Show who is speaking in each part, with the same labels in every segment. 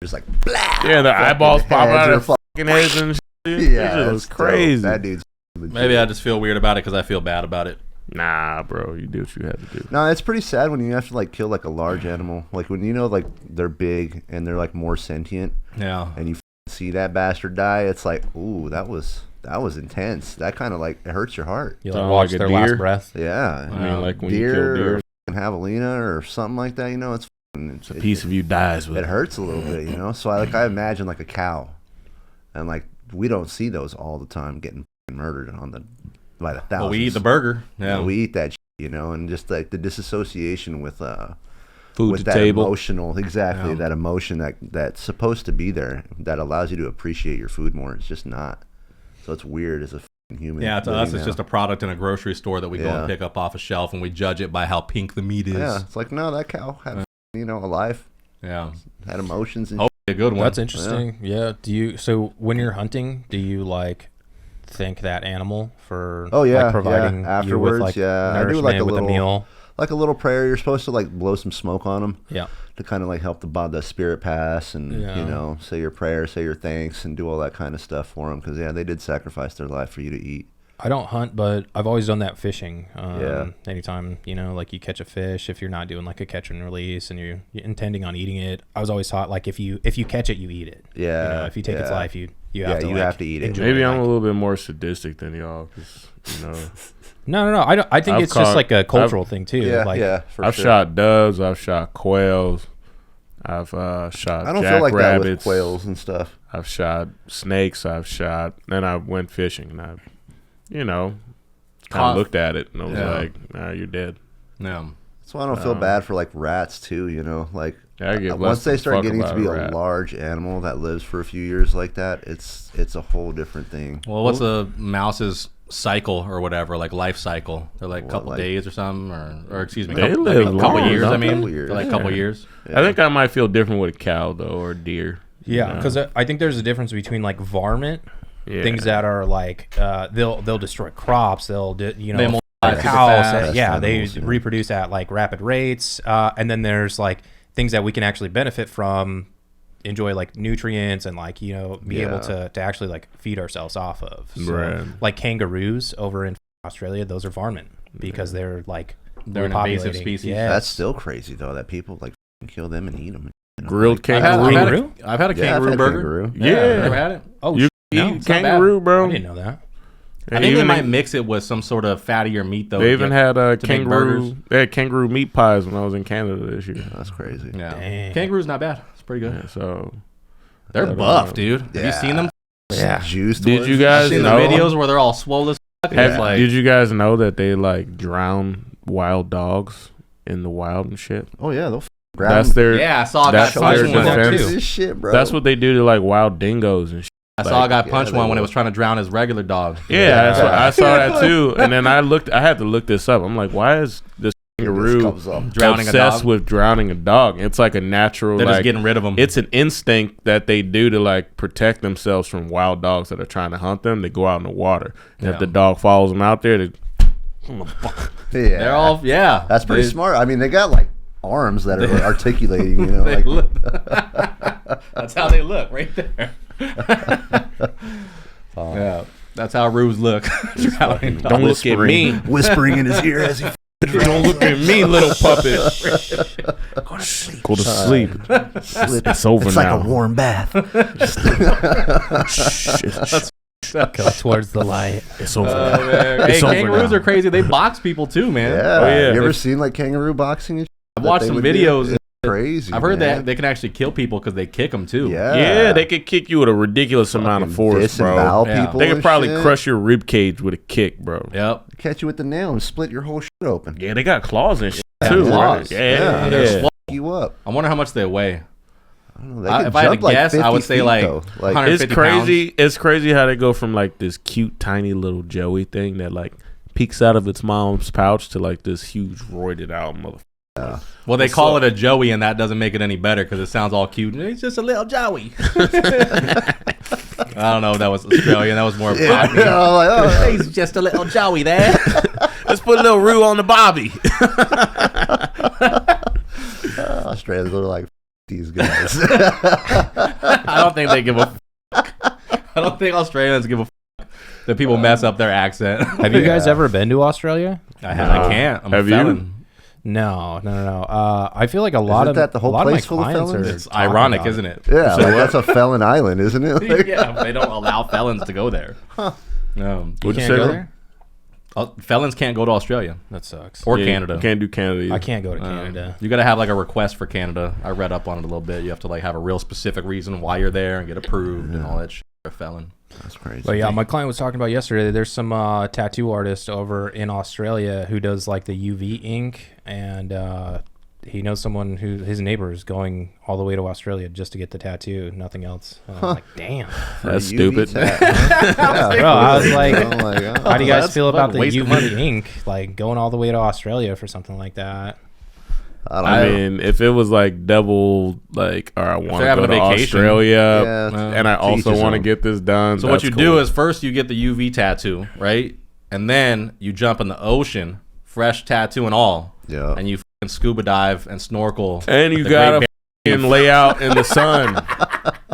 Speaker 1: just like blah.
Speaker 2: Yeah, the eyeballs pop out of fucking heads and shit.
Speaker 1: Yeah,
Speaker 2: it was crazy.
Speaker 1: That dude's legit.
Speaker 3: Maybe I just feel weird about it because I feel bad about it.
Speaker 2: Nah, bro, you do what you have to do.
Speaker 1: No, it's pretty sad when you have to like kill like a large animal, like when you know like they're big and they're like more sentient.
Speaker 3: Yeah.
Speaker 1: And you see that bastard die, it's like, ooh, that was intense. That kind of like it hurts your heart.
Speaker 4: You like watch their last breath.
Speaker 1: Yeah,
Speaker 2: I mean, like when
Speaker 1: deer,
Speaker 2: you kill deer,
Speaker 1: or javelina or something like that. You know, it's
Speaker 2: a piece of you dies with
Speaker 1: it. Hurts a little bit, you know. So I imagine like a cow, and like we don't see those all the time getting murdered by the thousands.
Speaker 3: Well, we eat the burger. Yeah,
Speaker 1: we eat that. You know, and just like the disassociation with
Speaker 2: food
Speaker 1: with
Speaker 2: to
Speaker 1: that
Speaker 2: table.
Speaker 1: Emotional, exactly, that emotion that's supposed to be there, that allows you to appreciate your food more. It's just not. So it's weird as a human.
Speaker 3: Yeah, to us, it's just a product in a grocery store that we go and pick up off a shelf, and we judge it by how pink the meat is.
Speaker 1: Yeah, it's like, no, that cow had, a life.
Speaker 3: Yeah,
Speaker 1: had emotions. And
Speaker 3: a good one.
Speaker 4: That's interesting. Yeah. So when you're hunting, do you like thank that animal for like, providing
Speaker 1: afterwards?
Speaker 4: You with, like,
Speaker 1: I do like
Speaker 4: with a meal.
Speaker 1: Like a little prayer. You're supposed to like blow some smoke on them.
Speaker 4: Yeah.
Speaker 1: To kind of like help the spirit pass and, you know, say your prayers, say your thanks, and do all that kind of stuff for them. Because, they did sacrifice their life for you to eat.
Speaker 4: I don't hunt, but I've always done that fishing. Anytime, you know, like you catch a fish, if you're not doing like a catch and release and you're intending on eating it, I was always taught like if you catch it, you eat it.
Speaker 1: Yeah.
Speaker 4: You know, if you take its life, you have to
Speaker 1: have to eat it.
Speaker 2: Maybe I'm a little bit more sadistic than y'all, because you know.
Speaker 4: No. I think it's just like a cultural thing too.
Speaker 2: I've shot doves. I've shot quails. I've shot
Speaker 1: I don't
Speaker 2: jack
Speaker 1: feel like
Speaker 2: rabbits,
Speaker 1: that with quails and stuff.
Speaker 2: I've shot snakes. Then I went fishing, and I, you know, kind of looked at it and I was like, "Nah, you're dead."
Speaker 3: Yeah.
Speaker 1: That's why I don't feel bad for like rats too. You know, like
Speaker 2: once
Speaker 1: they start getting to be a large animal that lives for a few years like that, it's a whole different thing.
Speaker 3: Well, what's a mouse's cycle or whatever, like life cycle? They're like a couple days or something, or excuse me,
Speaker 2: they live
Speaker 3: a couple years. I mean,
Speaker 1: years.
Speaker 3: like a couple years.
Speaker 2: I think I might feel different with a cow though, or deer.
Speaker 4: Yeah, because I think there's a difference between like varmint, things that are like they'll destroy crops, cows, they reproduce at like rapid rates, and then there's like things that we can actually benefit from, enjoy like nutrients and like, you know, be able to actually like feed ourselves off of. So, like kangaroos over in Australia, those are varmint because they're
Speaker 3: an invasive species.
Speaker 4: Yes.
Speaker 1: That's still crazy though that people like kill them and eat them.
Speaker 2: Grilled kangaroo.
Speaker 3: I've had a kangaroo burger.
Speaker 1: Kangaroo.
Speaker 2: Yeah,
Speaker 3: never had it.
Speaker 4: Oh,
Speaker 2: you eat kangaroo, bro?
Speaker 4: I didn't know that.
Speaker 3: I think they might mix it with some sort of fattier meat though.
Speaker 2: They even had kangaroo. They had kangaroo meat pies when I was in Canada this year.
Speaker 1: That's crazy.
Speaker 3: Yeah, kangaroo's not bad. It's pretty good.
Speaker 2: Yeah, so
Speaker 3: they're buff, dude. Have you seen them?
Speaker 1: Yeah, juiced.
Speaker 2: Did you guys
Speaker 3: seen
Speaker 2: know
Speaker 3: the videos where they're all swole as fuck?
Speaker 2: Did you guys know that they like drown wild dogs in the wild and shit?
Speaker 1: Oh yeah, they'll
Speaker 2: that's their
Speaker 3: I saw a guy punch one
Speaker 2: defense.
Speaker 1: This shit, bro.
Speaker 2: That's what they do to like wild dingoes and shit.
Speaker 3: I saw a guy punch one when it was trying to drown his regular dog.
Speaker 2: Yeah, that's what, I saw that too. And then I had to look this up. I'm like, why is this kangaroo obsessed with drowning a dog? It's like a natural.
Speaker 3: They're just getting rid of them.
Speaker 2: It's an instinct that they do to like protect themselves from wild dogs that are trying to hunt them. They go out in the water, and if the dog follows them out there,
Speaker 3: they're all
Speaker 1: That's pretty smart. I mean, they got like arms that are articulating. You know,
Speaker 3: that's how they look right there. Yeah, that's how roos look.
Speaker 2: Don't look at me.
Speaker 1: Whispering in his ear as he.
Speaker 2: Don't look at me, little puppet. Go to sleep. It's over
Speaker 1: it's
Speaker 2: now.
Speaker 1: It's like a warm bath.
Speaker 4: Go towards the light.
Speaker 2: It's over now.
Speaker 3: Hey, kangaroos are crazy. They box people too, man.
Speaker 1: Yeah. You ever seen like kangaroo boxing?
Speaker 3: I've watched some videos.
Speaker 1: Crazy.
Speaker 3: I've heard that they can actually kill people because they kick them too.
Speaker 2: Yeah, they could kick you with a ridiculous amount of force, bro. They could probably crush your rib cage with a kick, bro.
Speaker 3: Yep.
Speaker 1: Catch you with the nail and split your whole shit open.
Speaker 2: Yeah, they got claws and shit too.
Speaker 3: Claws.
Speaker 2: Yeah.
Speaker 3: They're
Speaker 1: fuck you up.
Speaker 3: I wonder how much they weigh.
Speaker 1: I don't know,
Speaker 3: if I had to guess, I would say like 150
Speaker 2: it's crazy.
Speaker 3: pounds.
Speaker 2: It's crazy how they go from like this cute, tiny little Joey thing that like peeks out of its mom's pouch to like this huge, roided out motherfucker.
Speaker 3: Well, they call it a Joey, and that doesn't make it any better because it sounds all cute. It's just a little Joey. I don't know if that was Australian. That was more. He's just a little Joey there.
Speaker 2: Let's put a little roux on the Bobby.
Speaker 1: Australians are like these guys.
Speaker 3: I don't think they give a fuck. I don't think Australians give a fuck that people mess up their accent.
Speaker 4: Have you guys ever been to Australia?
Speaker 3: I can't. I'm a felon.
Speaker 4: No. I feel like a lot of
Speaker 1: that the whole place full of
Speaker 4: clients
Speaker 1: felons?
Speaker 3: It's ironic, isn't it?
Speaker 1: Yeah, like that's a felon island, isn't it? Like,
Speaker 3: Yeah, they don't allow felons to go there.
Speaker 4: You
Speaker 2: What'd
Speaker 4: can't
Speaker 2: you
Speaker 4: go
Speaker 2: say?
Speaker 4: there?
Speaker 3: Felons can't go to Australia
Speaker 4: That sucks.
Speaker 3: or
Speaker 2: Yeah,
Speaker 3: Canada.
Speaker 2: You can't do Canada either.
Speaker 4: I can't go to Canada.
Speaker 3: You got to have like a request for Canada. I read up on it a little bit. You have to like have a real specific reason why you're there and get approved and all that shit for a felon.
Speaker 1: that's crazy.
Speaker 4: But yeah, my client was talking about yesterday. There's some tattoo artist over in Australia who does like the UV ink, and he knows someone who his neighbor is going all the way to Australia just to get the tattoo, nothing else. And I'm like, damn.
Speaker 2: That's stupid.
Speaker 4: Bro, I was like,
Speaker 1: oh my God.
Speaker 4: how do you guys
Speaker 3: That's
Speaker 4: feel about the
Speaker 3: fucking waste of money.
Speaker 4: UV ink, like going all the way to Australia for something like that?
Speaker 2: I mean, if it was like double, like, or I want
Speaker 3: they're
Speaker 2: to go
Speaker 3: having
Speaker 2: to
Speaker 3: a vacation.
Speaker 2: Australia,
Speaker 1: Yeah,
Speaker 2: and I also
Speaker 1: his
Speaker 2: want to
Speaker 1: own.
Speaker 2: get this done.
Speaker 3: So what you do is first you get the UV tattoo, right? And then you jump in the ocean, fresh tattoo and all.
Speaker 1: Yeah.
Speaker 3: And you fucking scuba dive and snorkel.
Speaker 2: and you
Speaker 3: with the
Speaker 2: gotta
Speaker 3: Great
Speaker 2: fucking lay out in the sun.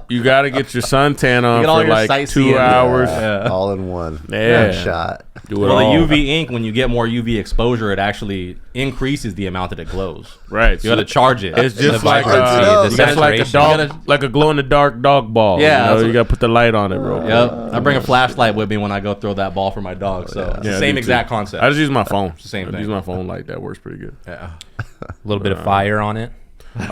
Speaker 2: You gotta get your suntan on
Speaker 3: get all
Speaker 2: for
Speaker 3: your
Speaker 2: like
Speaker 3: sightseeing.
Speaker 2: 2 hours.
Speaker 3: Yeah.
Speaker 1: all in one.
Speaker 2: Yeah.
Speaker 1: One shot.
Speaker 2: Do it
Speaker 3: Well, the
Speaker 2: all.
Speaker 3: UV ink, when you get more UV exposure, it actually increases the amount that it glows.
Speaker 2: Right.
Speaker 3: You got to charge it.
Speaker 2: It's just
Speaker 4: The
Speaker 2: like
Speaker 4: vibrancy, the
Speaker 2: you got like a
Speaker 4: saturation.
Speaker 2: dog, like a glow in the dark dog ball.
Speaker 3: Yeah,
Speaker 2: you
Speaker 3: that's
Speaker 2: you gotta put the light on it, bro.
Speaker 3: Yep. I bring a flashlight with me when I go throw that ball for my dog. So it's
Speaker 2: Yeah,
Speaker 3: the
Speaker 2: I
Speaker 3: same
Speaker 2: do
Speaker 3: exact
Speaker 2: too.
Speaker 3: concept.
Speaker 2: I just use my phone.
Speaker 3: the same
Speaker 2: I
Speaker 3: thing.
Speaker 2: use my phone light. That works pretty good.
Speaker 3: Yeah.
Speaker 4: A little bit of fire on it.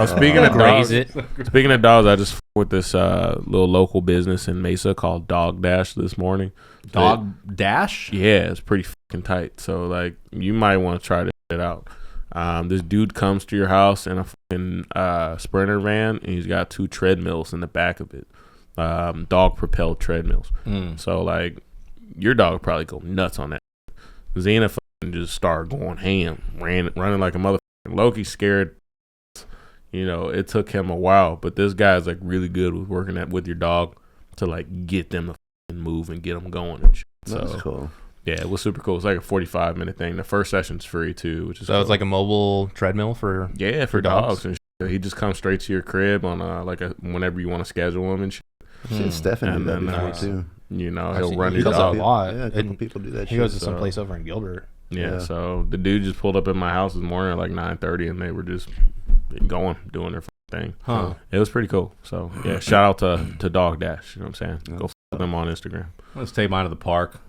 Speaker 2: Speaking of dogs,
Speaker 4: Graze it.
Speaker 2: speaking of dogs, I just with this little local business in Mesa called Dog Dash this morning.
Speaker 3: Dog dash?
Speaker 2: Yeah, it's pretty fucking tight. So like, you might want to try this shit out. This dude comes to your house in a fucking Sprinter van, and he's got 2 treadmills in the back of it, dog propelled treadmills. So like, your dog probably go nuts on that. Xena fucking just started going ham, running like a motherfucker. Loki scared. You know, it took him a while, but this guy's like really good with working with your dog to like get them to fucking move and get them going and shit.
Speaker 1: That's
Speaker 2: So
Speaker 1: cool.
Speaker 2: yeah, it was super cool. It's like a 45-minute thing. The first session's free too, which is
Speaker 4: So
Speaker 2: cool.
Speaker 4: it's like a mobile treadmill for
Speaker 2: for
Speaker 4: dogs?
Speaker 2: dogs and shit. He just comes straight to your crib on whenever you want to schedule him and shit.
Speaker 1: Shit, Stefan did that
Speaker 2: And then,
Speaker 1: before
Speaker 2: nice.
Speaker 1: too.
Speaker 2: You know,
Speaker 4: I've
Speaker 2: he'll
Speaker 4: seen-
Speaker 2: run
Speaker 4: he
Speaker 2: your
Speaker 4: does
Speaker 2: dog.
Speaker 4: a lot.
Speaker 1: Yeah, a couple people do that
Speaker 4: He
Speaker 1: shit.
Speaker 4: goes to
Speaker 2: so-
Speaker 4: some place over in Gilbert.
Speaker 2: Yeah,
Speaker 1: Yeah.
Speaker 2: so the dude just pulled up at my house this morning at like 9:30, and they were just doing their thing.
Speaker 3: Huh.
Speaker 2: It was pretty cool. So yeah, shout out to Dog Dash. You know what I'm saying? Go follow them on Instagram.
Speaker 3: Let's take mine to the park.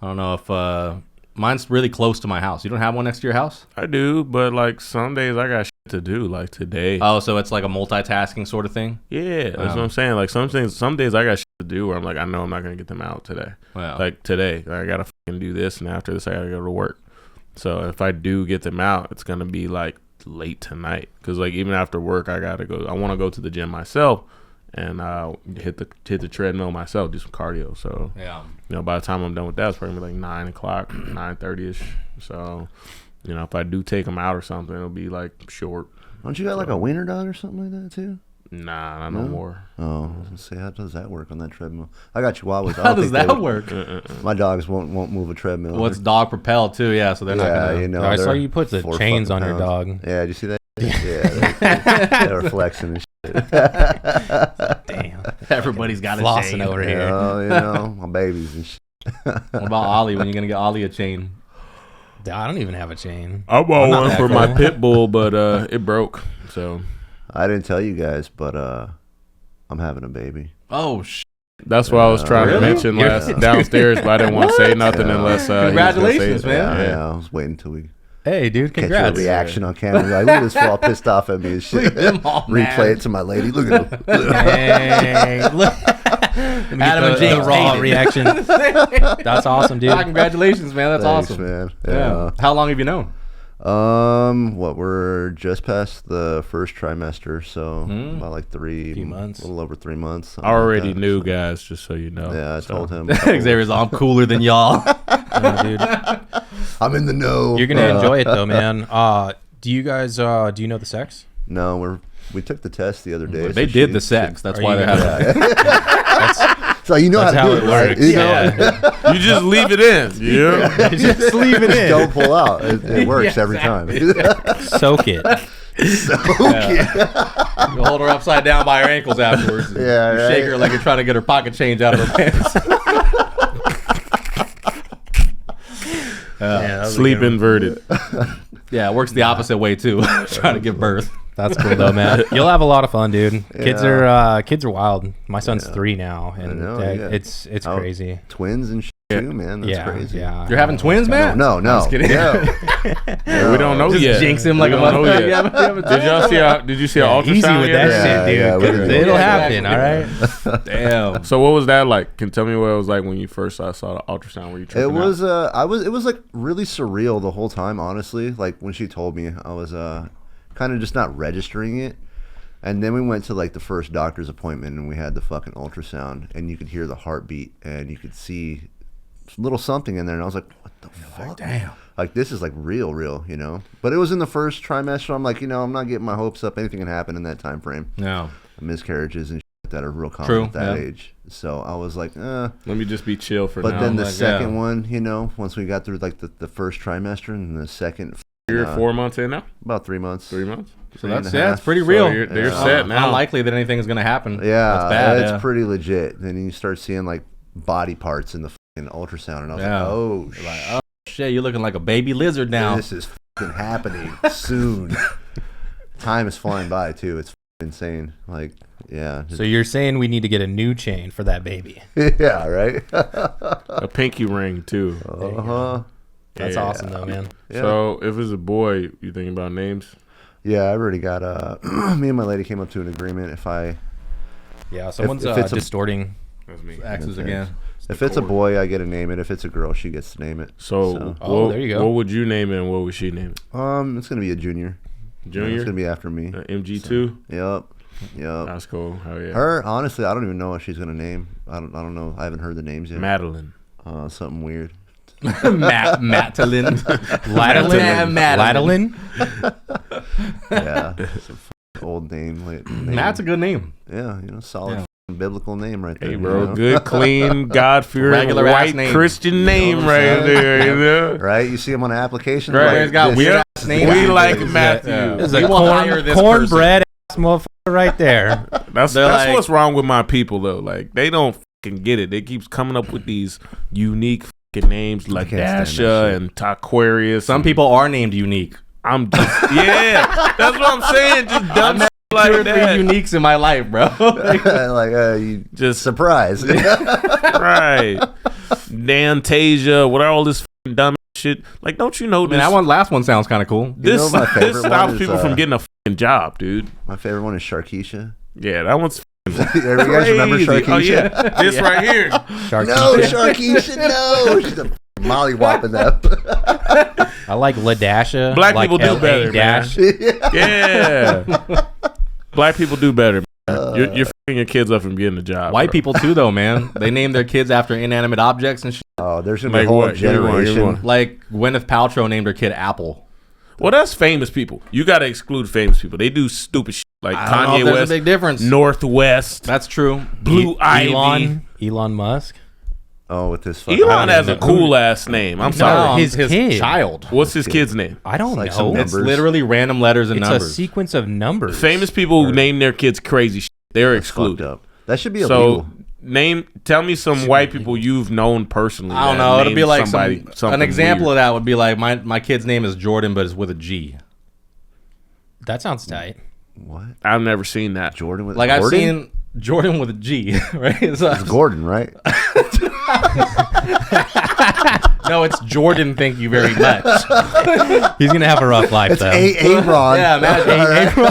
Speaker 3: I don't know if mine's really close to my house. You don't have one next to your house?
Speaker 2: I do, but like some days I got shit to do. Like today.
Speaker 3: Oh, so it's like a multitasking sort of thing?
Speaker 2: Yeah, that's what I'm saying. Like some days I got shit to do where I'm like, I know I'm not gonna get them out today.
Speaker 3: Wow.
Speaker 2: Like today, I gotta fucking do this, and after this, I gotta go to work. So if I do get them out, it's gonna be like late tonight, because like even after work, I gotta go. I want to go to the gym myself and hit the treadmill myself, do some cardio. So
Speaker 3: yeah.
Speaker 2: you know, by the time I'm done with that, it's probably like 9 o'clock, 9:30 ish. So you know, if I do take them out or something, it'll be like short.
Speaker 1: Don't you got like a wiener dog or something like that too?
Speaker 2: Nah, not no more.
Speaker 1: Oh, I was gonna say, how does that work on that treadmill? I got chihuahuas.
Speaker 3: How does that work?
Speaker 1: My dogs won't move a treadmill.
Speaker 3: Well, it's dog propelled too, yeah, so they're not
Speaker 1: yeah,
Speaker 3: gonna
Speaker 1: you know.
Speaker 4: I saw
Speaker 1: they're
Speaker 4: you put the
Speaker 1: 4
Speaker 4: chains on
Speaker 1: fucking
Speaker 4: your
Speaker 1: pounds.
Speaker 4: dog.
Speaker 1: Yeah, did you see that? Yeah, they were flexing and shit.
Speaker 4: Damn.
Speaker 3: everybody's got a
Speaker 4: Flossing
Speaker 3: chain.
Speaker 4: over here.
Speaker 1: You know, my babies and shit.
Speaker 3: What about Ollie? When you gonna get Ollie a chain?
Speaker 4: I don't even have a chain.
Speaker 2: I bought
Speaker 4: not
Speaker 2: one
Speaker 4: that
Speaker 2: for
Speaker 4: cool.
Speaker 2: my pit bull, but it broke. So
Speaker 1: I didn't tell you guys, but I'm having a baby.
Speaker 3: Oh,
Speaker 2: that's what I was trying
Speaker 3: Really?
Speaker 2: to mention
Speaker 3: You're-
Speaker 2: downstairs, but I didn't want to say nothing
Speaker 1: Yeah.
Speaker 2: unless he was gonna
Speaker 3: Congratulations,
Speaker 2: say it.
Speaker 3: man.
Speaker 1: Yeah, I was waiting until we
Speaker 4: Hey, dude,
Speaker 1: catch your
Speaker 4: congrats.
Speaker 1: reaction on camera. Like, look at this fool all pissed off at me and shit.
Speaker 3: Look at them all
Speaker 1: Replay
Speaker 3: mad.
Speaker 1: it to my lady. Look at him.
Speaker 4: Dang. Look. Let me
Speaker 3: Adam
Speaker 4: get
Speaker 3: and
Speaker 4: the
Speaker 3: James
Speaker 4: raw
Speaker 3: hated.
Speaker 4: reaction. That's awesome, dude.
Speaker 3: Ah, congratulations, man. That's
Speaker 1: Thanks,
Speaker 3: awesome.
Speaker 1: man.
Speaker 3: Yeah. How long have you known?
Speaker 1: We're just past the first trimester, so about like
Speaker 4: Few months.
Speaker 1: a little over 3 months.
Speaker 2: I already knew, guys, just so you know.
Speaker 1: Yeah, I
Speaker 2: So,
Speaker 1: told him.
Speaker 3: Xavier's all, I'm cooler than y'all.
Speaker 4: Yeah, dude.
Speaker 1: I'm in the know.
Speaker 4: You're gonna enjoy it though, man. Do you guys do you know the sex?
Speaker 1: No, we took the test the other day.
Speaker 3: They
Speaker 1: so
Speaker 3: did
Speaker 1: she-
Speaker 3: the sex. That's
Speaker 4: Are
Speaker 3: why
Speaker 4: you
Speaker 3: they're
Speaker 4: gonna-
Speaker 3: having
Speaker 1: So you know
Speaker 4: That's
Speaker 1: how to do
Speaker 4: how
Speaker 1: it,
Speaker 4: it
Speaker 1: right?
Speaker 4: works.
Speaker 1: You know?
Speaker 4: Yeah.
Speaker 2: You just leave it in. Yeah.
Speaker 4: Just leave it in.
Speaker 1: Don't pull out. It works every time.
Speaker 4: Soak it.
Speaker 3: You hold her upside down by her ankles afterwards.
Speaker 1: Yeah,
Speaker 3: you
Speaker 1: right.
Speaker 3: shake her like you're trying to get her pocket change out of her pants.
Speaker 2: Sleep inverted.
Speaker 3: Yeah, it works the opposite way too. Trying to give birth.
Speaker 4: That's cool though, man. You'll have a lot of fun, dude. Kids
Speaker 1: Yeah.
Speaker 4: are wild. My son's 3 now, and
Speaker 1: know, yeah.
Speaker 4: it's
Speaker 1: Oh,
Speaker 4: crazy.
Speaker 1: Twins and shit too, man. That's crazy.
Speaker 4: Yeah.
Speaker 3: You're having twins, man?
Speaker 1: No.
Speaker 3: I'm just kidding.
Speaker 1: No.
Speaker 2: We don't know
Speaker 3: Just
Speaker 2: yet.
Speaker 3: jinx him like
Speaker 2: We
Speaker 3: a
Speaker 2: don't know
Speaker 3: motherfucker.
Speaker 2: yet. Did you see an ultrasound
Speaker 4: Easy with
Speaker 2: yet?
Speaker 4: that shit, dude.
Speaker 1: Yeah,
Speaker 4: 'cause
Speaker 1: we-
Speaker 4: it'll
Speaker 3: Yeah,
Speaker 4: happen.
Speaker 3: exactly.
Speaker 4: All right.
Speaker 3: Damn.
Speaker 2: So what was that like? Can you tell me what it was like when you first saw the ultrasound? Were you tripping
Speaker 1: It was
Speaker 2: out?
Speaker 1: it was like really surreal the whole time, honestly. Like when she told me, I was kind of just not registering it. And then we went to like the first doctor's appointment and we had the fucking ultrasound and you could hear the heartbeat and you could see a little something in there and I was like, what the fuck?
Speaker 3: Like, damn.
Speaker 1: Like this is like real, you know? But it was in the first trimester. I'm like, I'm not getting my hopes up. Anything can happen in that time frame.
Speaker 3: No.
Speaker 1: Miscarriages and shit that are real common
Speaker 3: True,
Speaker 1: at that
Speaker 3: yeah.
Speaker 1: age. So I was like,
Speaker 2: Let me just be chill for
Speaker 1: But
Speaker 2: now.
Speaker 1: then the
Speaker 3: like,
Speaker 1: second
Speaker 3: yeah.
Speaker 1: one, once we got through like the first trimester and the second,
Speaker 2: You're 4 months in now?
Speaker 1: about 3 months.
Speaker 2: 3 months?
Speaker 3: So
Speaker 1: Three and
Speaker 3: that's
Speaker 1: a half.
Speaker 3: it's pretty
Speaker 2: So
Speaker 3: real.
Speaker 2: you're set now.
Speaker 3: Unlikely that anything is gonna happen.
Speaker 1: Yeah,
Speaker 3: that's bad.
Speaker 1: it's
Speaker 3: yeah.
Speaker 1: pretty legit. Then you start seeing like body parts in the fucking ultrasound, and I was
Speaker 3: Yeah.
Speaker 1: like, oh,
Speaker 3: You're like, oh shit, you're looking like a baby lizard now.
Speaker 1: this is fucking happening soon. Time is flying by too. It's insane. Like, yeah,
Speaker 4: So you're saying we need to get a new chain for that baby?
Speaker 1: yeah, right.
Speaker 2: A pinky ring too.
Speaker 4: That's
Speaker 2: Yeah.
Speaker 4: awesome though, man.
Speaker 1: Yeah.
Speaker 2: So if it's a boy, you thinking about names?
Speaker 1: Yeah, I already got me and my lady came up to an agreement.
Speaker 4: Yeah, someone's
Speaker 1: if it's a-
Speaker 4: distorting.
Speaker 2: That's me.
Speaker 3: Axes
Speaker 1: Okay.
Speaker 3: again.
Speaker 1: If it's a boy, I get to name it. If it's a girl, she gets to name it.
Speaker 2: So,
Speaker 4: Oh,
Speaker 2: what,
Speaker 4: there you go.
Speaker 2: what would you name it and what would she name it?
Speaker 1: It's gonna be a junior.
Speaker 2: Junior?
Speaker 1: It's gonna be after me.
Speaker 2: MG2?
Speaker 1: Yep.
Speaker 2: That's cool. Hell yeah.
Speaker 1: Her, honestly, I don't even know what she's gonna name. I don't know. I haven't heard the names yet.
Speaker 2: Madeline.
Speaker 1: Something weird.
Speaker 3: Matalin.
Speaker 4: Ladalin?
Speaker 1: Yeah. It's a old name.
Speaker 3: Matt's a good name.
Speaker 1: Yeah, solid biblical name right there.
Speaker 2: Hey, bro. Good, clean, God-fearing,
Speaker 3: Regular ass
Speaker 2: white
Speaker 3: name.
Speaker 2: Christian name
Speaker 1: what I'm
Speaker 2: right
Speaker 1: saying?
Speaker 2: there. You know?
Speaker 1: Right? You see him on applications.
Speaker 2: Right.
Speaker 3: He's got
Speaker 1: this-
Speaker 3: weird ass names.
Speaker 2: We like
Speaker 3: Yeah.
Speaker 2: Matthew.
Speaker 4: This is
Speaker 3: We
Speaker 4: a
Speaker 3: will hire this
Speaker 4: cornbread ass motherfucker right there.
Speaker 2: That's
Speaker 3: They're like-
Speaker 2: what's wrong with my people, though. Like, they don't fucking get it. They keep coming up with these unique fucking names like
Speaker 1: can't stand that
Speaker 2: Dasha
Speaker 1: shit.
Speaker 2: and Taquarius.
Speaker 3: Some people are named unique.
Speaker 2: I'm just, yeah, that's what I'm saying. Just dumb shit
Speaker 3: Two
Speaker 2: like
Speaker 3: or three
Speaker 2: that.
Speaker 3: uniques in my life, bro.
Speaker 1: you
Speaker 2: Just
Speaker 1: surprise.
Speaker 2: right. Dantasia, what are all this fucking dumb shit? Like, don't you know
Speaker 3: I mean,
Speaker 2: this?
Speaker 3: last one sounds kind of cool.
Speaker 2: This,
Speaker 1: my favorite
Speaker 2: this
Speaker 1: one
Speaker 2: stops
Speaker 1: is,
Speaker 2: people from getting a fucking job, dude.
Speaker 1: My favorite one is Sharkeisha.
Speaker 2: Yeah, that one's
Speaker 1: You guys remember
Speaker 2: crazy.
Speaker 1: Sharkeisha?
Speaker 2: Oh yeah, this right here.
Speaker 1: No, Sharkeisha, no. She's a molly whopping that.
Speaker 4: I like Ladasha.
Speaker 2: Black
Speaker 4: like
Speaker 2: people do
Speaker 4: LA
Speaker 2: better,
Speaker 4: dash.
Speaker 2: Yeah. Black people do better. Man. You're fucking your kids up from getting a job.
Speaker 3: White
Speaker 2: bro.
Speaker 3: people too, though, man. They name their kids after inanimate objects and shit.
Speaker 1: Oh, there's gonna be
Speaker 2: Like
Speaker 1: a whole
Speaker 2: what? Give me one, give me
Speaker 1: generation.
Speaker 2: one.
Speaker 3: Like Gwyneth Paltrow named her kid Apple.
Speaker 2: Well, that's famous people. You got to exclude famous people. They do stupid shit like
Speaker 3: I don't know if
Speaker 2: Kanye
Speaker 3: there's
Speaker 2: West,
Speaker 3: a big difference.
Speaker 2: Northwest,
Speaker 3: That's true.
Speaker 2: Blue Ivy.
Speaker 4: Elon Musk.
Speaker 1: Oh, with this fucking.
Speaker 2: Elon has a cool ass name. I'm sorry.
Speaker 3: No,
Speaker 4: his
Speaker 3: his
Speaker 4: kid.
Speaker 3: child.
Speaker 2: What's his kid's name?
Speaker 4: I don't
Speaker 1: like
Speaker 4: know.
Speaker 1: some
Speaker 3: It's
Speaker 1: numbers.
Speaker 3: literally random letters and
Speaker 4: It's
Speaker 3: numbers.
Speaker 4: a sequence of numbers.
Speaker 2: Famous people who name their kids crazy shit. They're
Speaker 1: Fucked
Speaker 2: excluded.
Speaker 1: up. That should be illegal.
Speaker 2: So tell me some white people you've known personally.
Speaker 3: I don't
Speaker 2: that
Speaker 3: know. It'll
Speaker 2: named
Speaker 3: be like
Speaker 2: somebody
Speaker 3: an
Speaker 2: something
Speaker 3: example
Speaker 2: weird.
Speaker 3: of that would be like my kid's name is Jordan, but it's with a G.
Speaker 4: That sounds tight.
Speaker 1: What?
Speaker 2: I've never seen that.
Speaker 1: Jordan with
Speaker 3: Like
Speaker 1: Gordon?
Speaker 3: I've seen Jordan with a G, right?
Speaker 1: It's Gordon, right?
Speaker 3: No, it's Jordan. Thank you very much.
Speaker 4: He's gonna have a rough life
Speaker 1: It's
Speaker 4: though.
Speaker 1: Aaron.
Speaker 3: Yeah, imagine.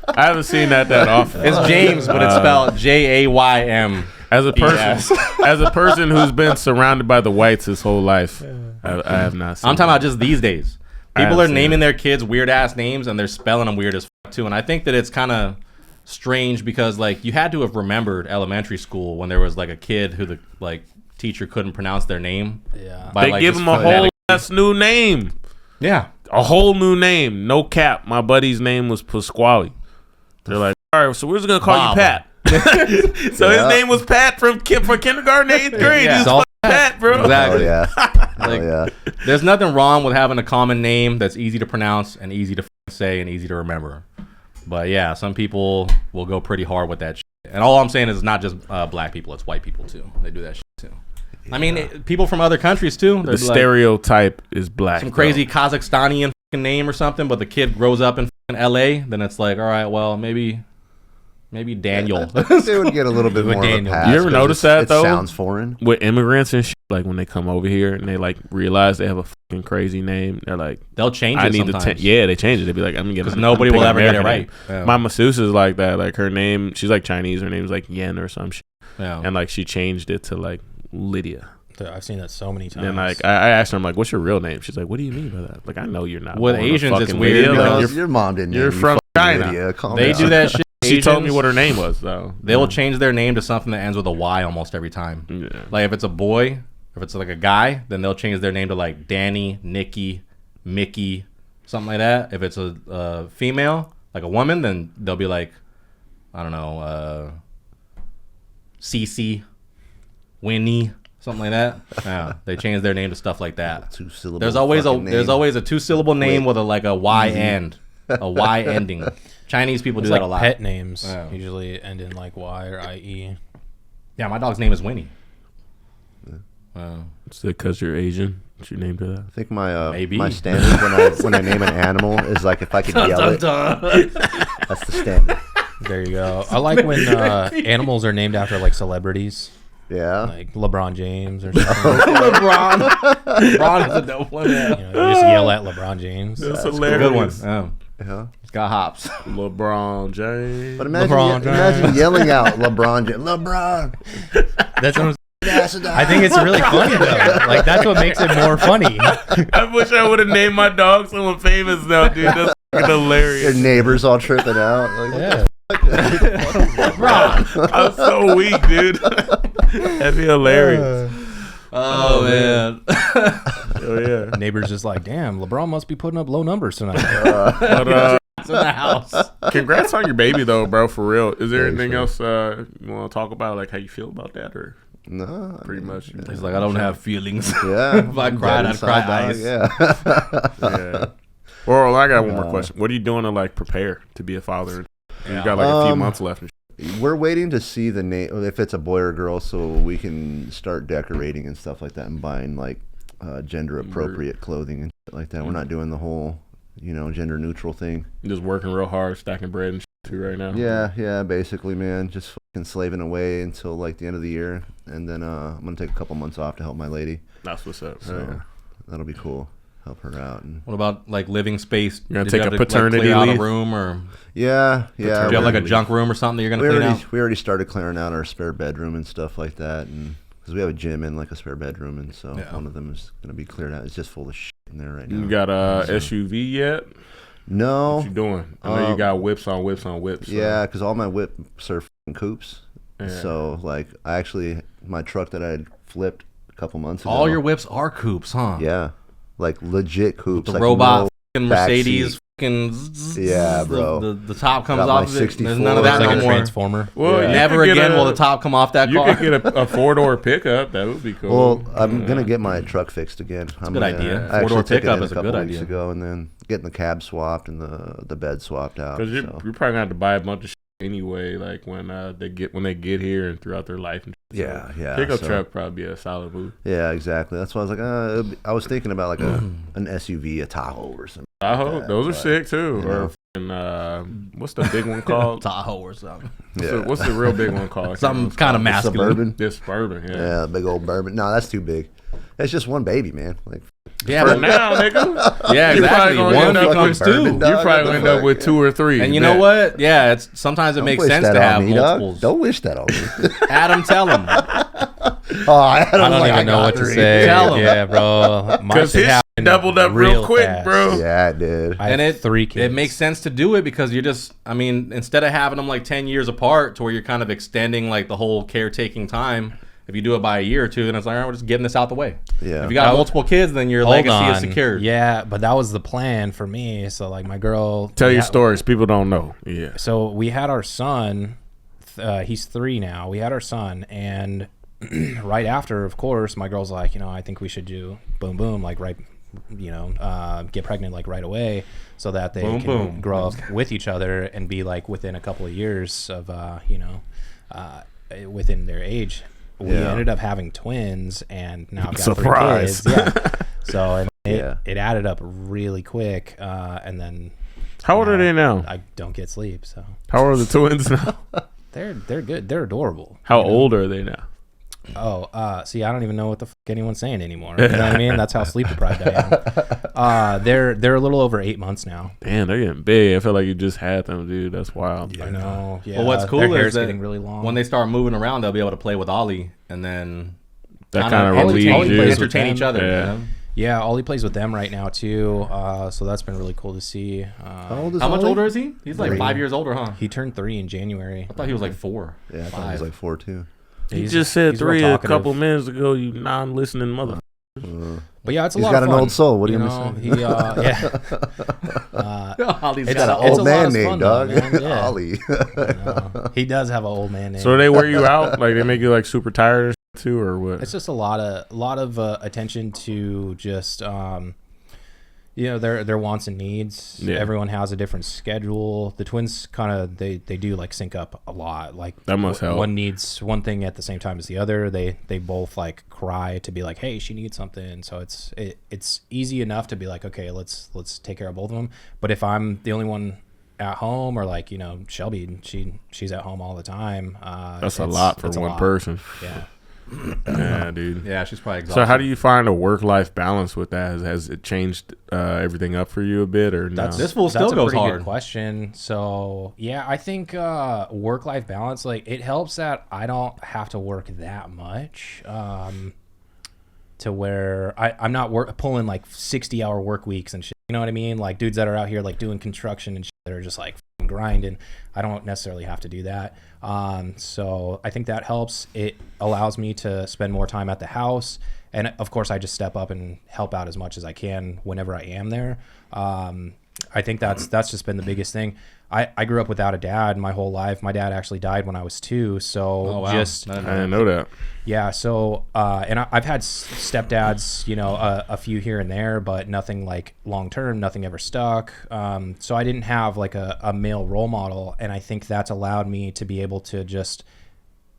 Speaker 2: I haven't seen that often.
Speaker 3: It's James, but it's spelled Jaym.
Speaker 2: As a person,
Speaker 3: Yes.
Speaker 2: as a person who's been surrounded by the whites his whole life, I have not seen
Speaker 3: I'm talking
Speaker 2: that.
Speaker 3: about just these days.
Speaker 2: I
Speaker 3: People
Speaker 2: haven't
Speaker 3: are
Speaker 2: seen
Speaker 3: naming
Speaker 2: it.
Speaker 3: their kids weird ass names and they're spelling them weird as fuck too. And I think that it's kind of strange because like you had to have remembered elementary school when there was like a kid who the like teacher couldn't pronounce their name.
Speaker 4: Yeah.
Speaker 3: by,
Speaker 2: They
Speaker 3: like,
Speaker 2: give
Speaker 3: this
Speaker 2: him a whole
Speaker 3: phonetic-
Speaker 2: ass new name.
Speaker 3: Yeah.
Speaker 2: A whole new name. No cap. My buddy's name was Pasquale. They're like, all right, so we're just going to call
Speaker 3: Bob.
Speaker 2: you Pat. So his name was Pat from kindergarten to 8th grade.
Speaker 3: Yeah.
Speaker 2: He was Pat, bro.
Speaker 3: Exactly.
Speaker 1: Oh yeah.
Speaker 3: Like,
Speaker 1: Oh yeah.
Speaker 3: There's nothing wrong with having a common name that's easy to pronounce and easy to say and easy to remember. But yeah, some people will go pretty hard with that shit. And all I'm saying is it's not just black people, it's white people too. They do that shit too. I mean, people from other countries too.
Speaker 2: The stereotype is black.
Speaker 3: Some crazy Kazakhstanian fucking name or something, but the kid grows up in fucking LA, then it's like, all right, well, maybe Daniel.
Speaker 1: They would get a little bit more of a pass.
Speaker 2: You ever notice that though?
Speaker 1: It sounds foreign.
Speaker 2: With immigrants and shit, like when they come over here and they like realize they have a fucking crazy name, they're like,
Speaker 3: They'll change it.
Speaker 2: I need
Speaker 3: sometimes.
Speaker 2: yeah, they change it. They be like, I'm gonna get
Speaker 3: Because nobody will ever get it right.
Speaker 2: Yeah. My masseuse is like that. Like her name, she's like Chinese. Her name's like Yen or some shit.
Speaker 3: Yeah.
Speaker 2: And like she changed it to like Lydia.
Speaker 4: I've seen that so many times.
Speaker 2: And like I asked her, I'm like, what's your real name? She's like, what do you mean by that? Like I know you're not.
Speaker 3: With
Speaker 2: born
Speaker 3: Asians,
Speaker 2: of
Speaker 3: it's
Speaker 2: fucking
Speaker 3: weird.
Speaker 2: Lydia. Like,
Speaker 1: Your mom didn't.
Speaker 2: you're
Speaker 1: name you
Speaker 2: from
Speaker 1: fucking
Speaker 2: China.
Speaker 1: Lydia. Calm
Speaker 3: They
Speaker 1: down.
Speaker 3: do that shit.
Speaker 2: she told me
Speaker 3: Asians,
Speaker 2: what her name was though.
Speaker 3: They will change their name to something that ends with a Y almost every time.
Speaker 2: Yeah.
Speaker 3: Like if it's a boy, if it's like a guy, then they'll change their name to like Danny, Nikki, Mickey, something like that. If it's a female, like a woman, then they'll be like, I don't know, Cece, Winnie, something like that. Yeah, they change their name to stuff like that.
Speaker 1: 2-syllable.
Speaker 3: There's always
Speaker 1: fucking name.
Speaker 3: a 2-syllable name with a Y end, a Y ending. Chinese people do
Speaker 4: It's
Speaker 3: that
Speaker 4: like
Speaker 3: a lot.
Speaker 4: pet names
Speaker 3: Yeah.
Speaker 4: usually end in like Y or IE.
Speaker 3: Yeah, my dog's name is Winnie.
Speaker 2: Is it because you're Asian? That you named her that?
Speaker 1: I think my
Speaker 3: Maybe.
Speaker 1: my standard when I name an animal is like if I could yell it. That's the standard.
Speaker 4: There you go. I like when animals are named after like celebrities,
Speaker 1: Yeah.
Speaker 4: like LeBron James or something.
Speaker 3: LeBron. LeBron is a dope one. Yeah.
Speaker 4: You know, you just yell at LeBron James.
Speaker 2: That's
Speaker 3: Good one.
Speaker 2: hilarious.
Speaker 1: Yeah.
Speaker 3: He's got hops.
Speaker 2: LeBron James.
Speaker 1: But imagine,
Speaker 4: LeBron
Speaker 1: imagine yelling out LeBron James. LeBron.
Speaker 4: That's what I think it's really funny though. Like that's what makes it more funny.
Speaker 2: I wish I would have named my dog someone famous now, dude. That's fucking
Speaker 1: Your
Speaker 2: hilarious.
Speaker 1: neighbors all tripping out. Like,
Speaker 4: Yeah.
Speaker 2: I'm so weak, dude. That'd be hilarious.
Speaker 3: Oh, man.
Speaker 2: Oh yeah.
Speaker 4: Neighbors just like, damn, LeBron must be putting up low numbers tonight.
Speaker 2: But
Speaker 3: It's in the house.
Speaker 2: congrats on your baby though, bro. For real. Is there
Speaker 1: Thanks,
Speaker 2: anything
Speaker 1: man.
Speaker 2: else you want to talk about, like how you feel about that, or
Speaker 1: no.
Speaker 2: pretty much?
Speaker 3: He's like, I don't have feelings.
Speaker 1: Yeah.
Speaker 3: If I cried, I'd cry ice.
Speaker 1: Yeah.
Speaker 2: Yeah. Well, I got one more
Speaker 1: Yeah.
Speaker 2: question. What are you doing to like prepare to be a father?
Speaker 3: Yeah.
Speaker 2: You got like a few months left. And
Speaker 1: We're waiting to see the name, if it's a boy or girl, so we can start decorating and stuff like that and buying like gender appropriate clothing and shit like that. We're not doing the whole, gender neutral thing.
Speaker 2: just working real hard, stacking bread and shit too right now.
Speaker 1: Yeah, basically, man, just fucking slaving away until like the end of the year, and then I'm gonna take a couple months off to help my lady.
Speaker 2: That's what's up.
Speaker 1: So
Speaker 2: Yeah.
Speaker 1: that'll be cool. Help her out. And
Speaker 3: What about like living space?
Speaker 2: You're gonna
Speaker 3: Did
Speaker 2: take
Speaker 3: you
Speaker 2: a
Speaker 3: have to,
Speaker 2: paternity
Speaker 3: clear out a
Speaker 2: leave?
Speaker 3: room, or
Speaker 1: yeah.
Speaker 3: do you have like a junk room or something that you're gonna clean out?
Speaker 1: We already started clearing out our spare bedroom and stuff like that, and because we have a gym and like a spare bedroom, and so
Speaker 3: Yeah.
Speaker 1: one of them is gonna be cleared out. It's just full of shit in there right now.
Speaker 2: You got a SUV yet?
Speaker 1: No.
Speaker 2: What you doing? I know you got whips on whips on whips. So.
Speaker 1: Yeah, because all my whips are f***ing coupes.
Speaker 2: Yeah.
Speaker 1: So like, my truck that I had flipped a couple months ago.
Speaker 3: All your whips are coupes, huh?
Speaker 1: Yeah, like legit coupes.
Speaker 3: The
Speaker 1: like
Speaker 3: robot
Speaker 1: no
Speaker 3: fucking
Speaker 1: back
Speaker 3: Mercedes
Speaker 1: seat.
Speaker 3: fucking
Speaker 1: Yeah, bro.
Speaker 3: The top comes
Speaker 1: Got my
Speaker 3: off of it.
Speaker 1: 64.
Speaker 3: There's none of that
Speaker 4: It's like
Speaker 3: no
Speaker 4: a
Speaker 3: more.
Speaker 4: transformer.
Speaker 2: Well,
Speaker 1: Yeah.
Speaker 2: you
Speaker 3: Never
Speaker 2: could get
Speaker 3: again
Speaker 2: a-
Speaker 3: will the top come off that
Speaker 2: You
Speaker 3: car.
Speaker 2: could get a 4-door pickup. That would be cool.
Speaker 1: Well, I'm gonna get my truck fixed again. That's
Speaker 3: a good idea.
Speaker 1: I actually
Speaker 3: 4-door
Speaker 1: took it
Speaker 3: pickup
Speaker 1: in
Speaker 3: is a
Speaker 1: couple
Speaker 3: good
Speaker 1: weeks
Speaker 3: idea.
Speaker 1: ago, and then getting the cab swapped and the bed swapped out.
Speaker 2: Because you're
Speaker 1: So.
Speaker 2: probably gonna have to buy a bunch of shit anyway. Like when they get here and throughout their life. And shit. So
Speaker 1: Yeah.
Speaker 2: Pickup
Speaker 1: so-
Speaker 2: truck probably be a solid move.
Speaker 1: Yeah, exactly. That's why I was like, I was thinking about like an SUV, a Tahoe or something.
Speaker 2: Tahoe,
Speaker 1: that,
Speaker 2: those are
Speaker 1: but,
Speaker 2: sick too.
Speaker 1: you
Speaker 2: Or
Speaker 1: know.
Speaker 2: fucking, what's the big one called?
Speaker 3: Tahoe or something.
Speaker 2: What's the real big one called? I can't
Speaker 3: Something
Speaker 2: remember what it's
Speaker 3: kind of
Speaker 2: called.
Speaker 3: masculine.
Speaker 1: Suburban.
Speaker 2: This Suburban, yeah.
Speaker 1: Yeah, big old bourbon. No, that's too big. That's just one baby, man. Like,
Speaker 3: Yeah,
Speaker 2: For
Speaker 3: but
Speaker 2: now, nigga.
Speaker 3: yeah,
Speaker 2: You
Speaker 3: exactly.
Speaker 2: probably gonna
Speaker 3: One
Speaker 2: end up
Speaker 3: becomes
Speaker 1: with bourbon,
Speaker 3: two.
Speaker 1: dog.
Speaker 2: You
Speaker 1: what
Speaker 2: probably
Speaker 1: the
Speaker 2: end up
Speaker 1: fuck?
Speaker 2: with 2 or 3.
Speaker 3: And you know what? Yeah, it's sometimes it
Speaker 1: don't
Speaker 3: makes
Speaker 1: wish
Speaker 3: sense
Speaker 1: that
Speaker 3: to
Speaker 1: on
Speaker 3: have
Speaker 1: me, dog.
Speaker 3: multiples.
Speaker 1: Don't wish that on me.
Speaker 3: Adam, tell him.
Speaker 1: Oh, I
Speaker 4: I don't even know what to say.
Speaker 3: Tell 'em.
Speaker 4: Yeah, bro. My
Speaker 2: Because
Speaker 4: shit
Speaker 2: his
Speaker 4: happened
Speaker 2: doubled up real quick,
Speaker 4: fast.
Speaker 2: bro.
Speaker 1: Yeah, it did.
Speaker 4: I
Speaker 3: And
Speaker 4: have
Speaker 3: it
Speaker 4: 3 kids.
Speaker 3: It makes sense to do it because you're just, I mean, instead of having them like 10 years apart to where you're kind of extending like the whole caretaking time, if you do it by a year or two, then it's like, all right, we're just getting this out the way.
Speaker 1: Yeah.
Speaker 3: If you got multiple kids, then your
Speaker 4: Hold
Speaker 3: legacy
Speaker 4: on.
Speaker 3: is secured.
Speaker 4: Yeah, but that was the plan for me. So like my girl.
Speaker 2: Tell your
Speaker 4: yeah,
Speaker 2: stories. People don't know. Yeah.
Speaker 4: So we had our son he's 3 now. We had our son, and right after, of course, my girl's like, I think we should do boom, boom, like right, get pregnant like right away, so that they can grow up with each other and be like within a couple of years of, within their age. We ended up having twins, and now I've got
Speaker 2: Surprise.
Speaker 4: 3 kids. Yeah. So it added up really quick, and then.
Speaker 2: How old are they now?
Speaker 4: I don't get sleep, so.
Speaker 2: How old are the twins now?
Speaker 4: They're good. They're adorable.
Speaker 2: How old are they now?
Speaker 4: See, I don't even know what the fuck anyone's saying anymore. You know what I mean? That's how sleep deprived I am. They're a little over 8 months now.
Speaker 2: Damn, they're getting big. I feel like you just had them, dude. That's wild.
Speaker 4: I know. Yeah.
Speaker 3: Well, what's cool
Speaker 4: their
Speaker 3: is that
Speaker 4: getting really long.
Speaker 3: when they start moving around, they'll be able to play with Ollie, and then
Speaker 2: That kind of relieves you.
Speaker 3: entertain each other.
Speaker 2: Yeah.
Speaker 4: Yeah, Ollie plays with them right now too. So that's been really cool to see.
Speaker 1: How
Speaker 3: much
Speaker 1: Ollie?
Speaker 3: older is he? He's like 5 years older, huh?
Speaker 4: He turned 3 in January.
Speaker 3: I thought he was like 4.
Speaker 1: Yeah, I thought he was like 4 too.
Speaker 2: He just said
Speaker 4: he's real
Speaker 2: 3 a
Speaker 4: talkative.
Speaker 2: couple minutes ago, you non-listening mother.
Speaker 4: But yeah, it's a
Speaker 1: He's
Speaker 4: lot
Speaker 1: got
Speaker 4: of
Speaker 1: an
Speaker 4: fun.
Speaker 1: old soul. What do you
Speaker 4: know,
Speaker 1: want me
Speaker 4: he, yeah.
Speaker 3: Ollie's
Speaker 4: It's
Speaker 3: got
Speaker 4: a-
Speaker 3: an
Speaker 4: it's
Speaker 3: old
Speaker 1: Old
Speaker 4: a lot
Speaker 1: man
Speaker 4: of
Speaker 1: name,
Speaker 4: fun, though,
Speaker 1: dog.
Speaker 4: man. Yeah.
Speaker 1: Ollie.
Speaker 4: He does have an old man name.
Speaker 2: So they wear you out? Like they make you like super tired or too, or what?
Speaker 4: It's just a lot of attention to just their wants and needs.
Speaker 2: Yeah.
Speaker 4: Everyone has a different schedule. The twins kind of they do like sync up a lot. Like
Speaker 2: That must help.
Speaker 4: One needs one thing at the same time as the other. They both like cry to be like, hey, she needs something. So it's easy enough to be like, okay, let's take care of both of them. But if I'm the only one at home, or like Shelby, she's at home all the time.
Speaker 2: That's a lot for one person.
Speaker 4: Yeah.
Speaker 2: Yeah, dude.
Speaker 3: Yeah, she's probably exhausted.
Speaker 2: So how do you find a work-life balance with that? Has it changed everything up for you a bit, or no?
Speaker 3: This fool still
Speaker 4: That's a
Speaker 3: goes
Speaker 4: pretty
Speaker 3: hard.
Speaker 4: good question. So yeah, I think work-life balance, like it helps that I don't have to work that much, to where I'm not pulling like 60-hour work weeks and shit. You know what I mean? Like dudes that are out here like doing construction and shit that are just like grinding. I don't necessarily have to do that. So I think that helps. It allows me to spend more time at the house. And of course I just step up and help out as much as I can whenever I am there. I think that's just been the biggest thing. I grew up without a dad my whole life. My dad actually died when I was 2. So
Speaker 3: Oh, wow.
Speaker 4: just,
Speaker 2: I didn't know that.
Speaker 4: yeah. So, and I've had stepdads, a few here and there, but nothing like long-term, nothing ever stuck. So I didn't have like a male role model. And I think that's allowed me to be able to just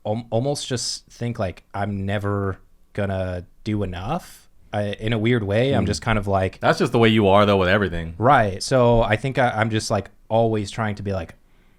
Speaker 4: almost just think like I'm never gonna do enough. In a weird way, I'm just kind of like,
Speaker 3: That's just the way you are, though, with everything.
Speaker 4: right. So I think I'm just like always trying to be like,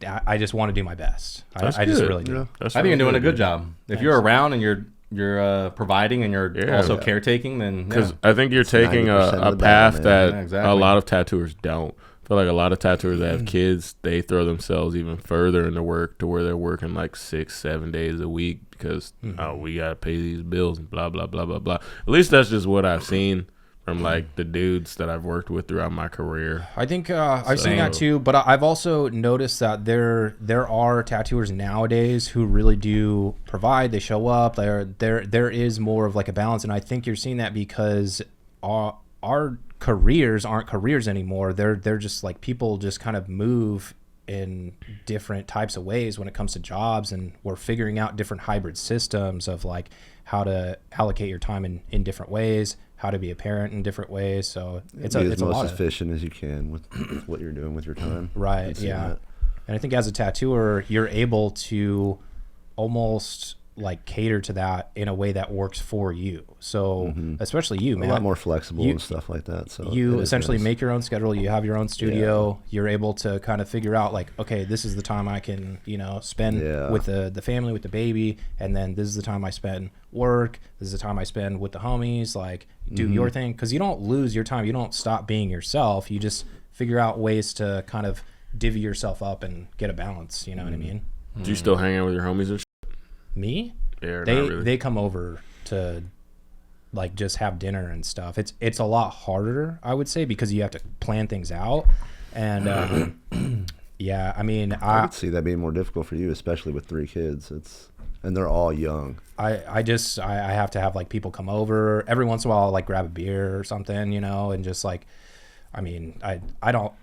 Speaker 4: I just want to do my best. I just
Speaker 2: good.
Speaker 4: really do.
Speaker 1: Yeah.
Speaker 2: That's
Speaker 3: I think you're doing a
Speaker 2: really
Speaker 3: good job. If you're around and you're providing and you're
Speaker 2: Yeah.
Speaker 3: also caretaking, then
Speaker 2: Because
Speaker 3: yeah.
Speaker 2: I think you're taking
Speaker 1: 90%
Speaker 2: a
Speaker 1: of the
Speaker 2: path
Speaker 1: battle,
Speaker 2: that
Speaker 1: man.
Speaker 3: Yeah, exactly.
Speaker 2: a lot of tattooers don't. I feel like a lot of tattooers that have kids, they throw themselves even further into work to where they're working like 6-7 days a week because we gotta pay these bills and blah blah blah blah blah. At least that's just what I've seen from like the dudes that I've worked with throughout my career.
Speaker 4: I think I've seen that too, but I've also noticed that there are tattooers nowadays who really do provide. They show up. There is more of like a balance, and I think you're seeing that because our careers aren't careers anymore. They're just like people just kind of move in different types of ways when it comes to jobs, and we're figuring out different hybrid systems of like how to allocate your time in different ways, how to be a parent in different ways. So it's
Speaker 1: Be
Speaker 4: it's
Speaker 1: as
Speaker 4: a
Speaker 1: most
Speaker 4: lot of,
Speaker 1: efficient as you can with what you're doing with your time.
Speaker 4: right.
Speaker 1: I've seen
Speaker 4: Yeah.
Speaker 1: that.
Speaker 4: And I think as a tattooer, you're able to almost like cater to that in a way that works for you. So especially you, man.
Speaker 1: A lot more flexible
Speaker 4: You-
Speaker 1: and stuff like that. So
Speaker 4: You
Speaker 1: it is
Speaker 4: essentially
Speaker 1: nice.
Speaker 4: make your own schedule. You have your own studio. You're able to kind of figure out like, okay, this is the time I can, spend
Speaker 1: Yeah.
Speaker 4: with the family, with the baby. And then this is the time I spend work. This is the time I spend with the homies, like do your thing. Cause you don't lose your time. You don't stop being yourself. You just figure out ways to kind of divvy yourself up and get a balance. You know what I mean?
Speaker 2: Do you still hang out with your homies and shit?
Speaker 4: Me?
Speaker 2: Yeah, or
Speaker 4: They
Speaker 2: not really?
Speaker 4: they come over to like just have dinner and stuff. It's a lot harder, I would say, because you have to plan things out. And yeah, I mean,
Speaker 1: I could see that being more difficult for you, especially with 3 kids. And they're all young.
Speaker 4: I have to have like people come over every once in a while. I'll like grab a beer or something, and just like, I mean, I don't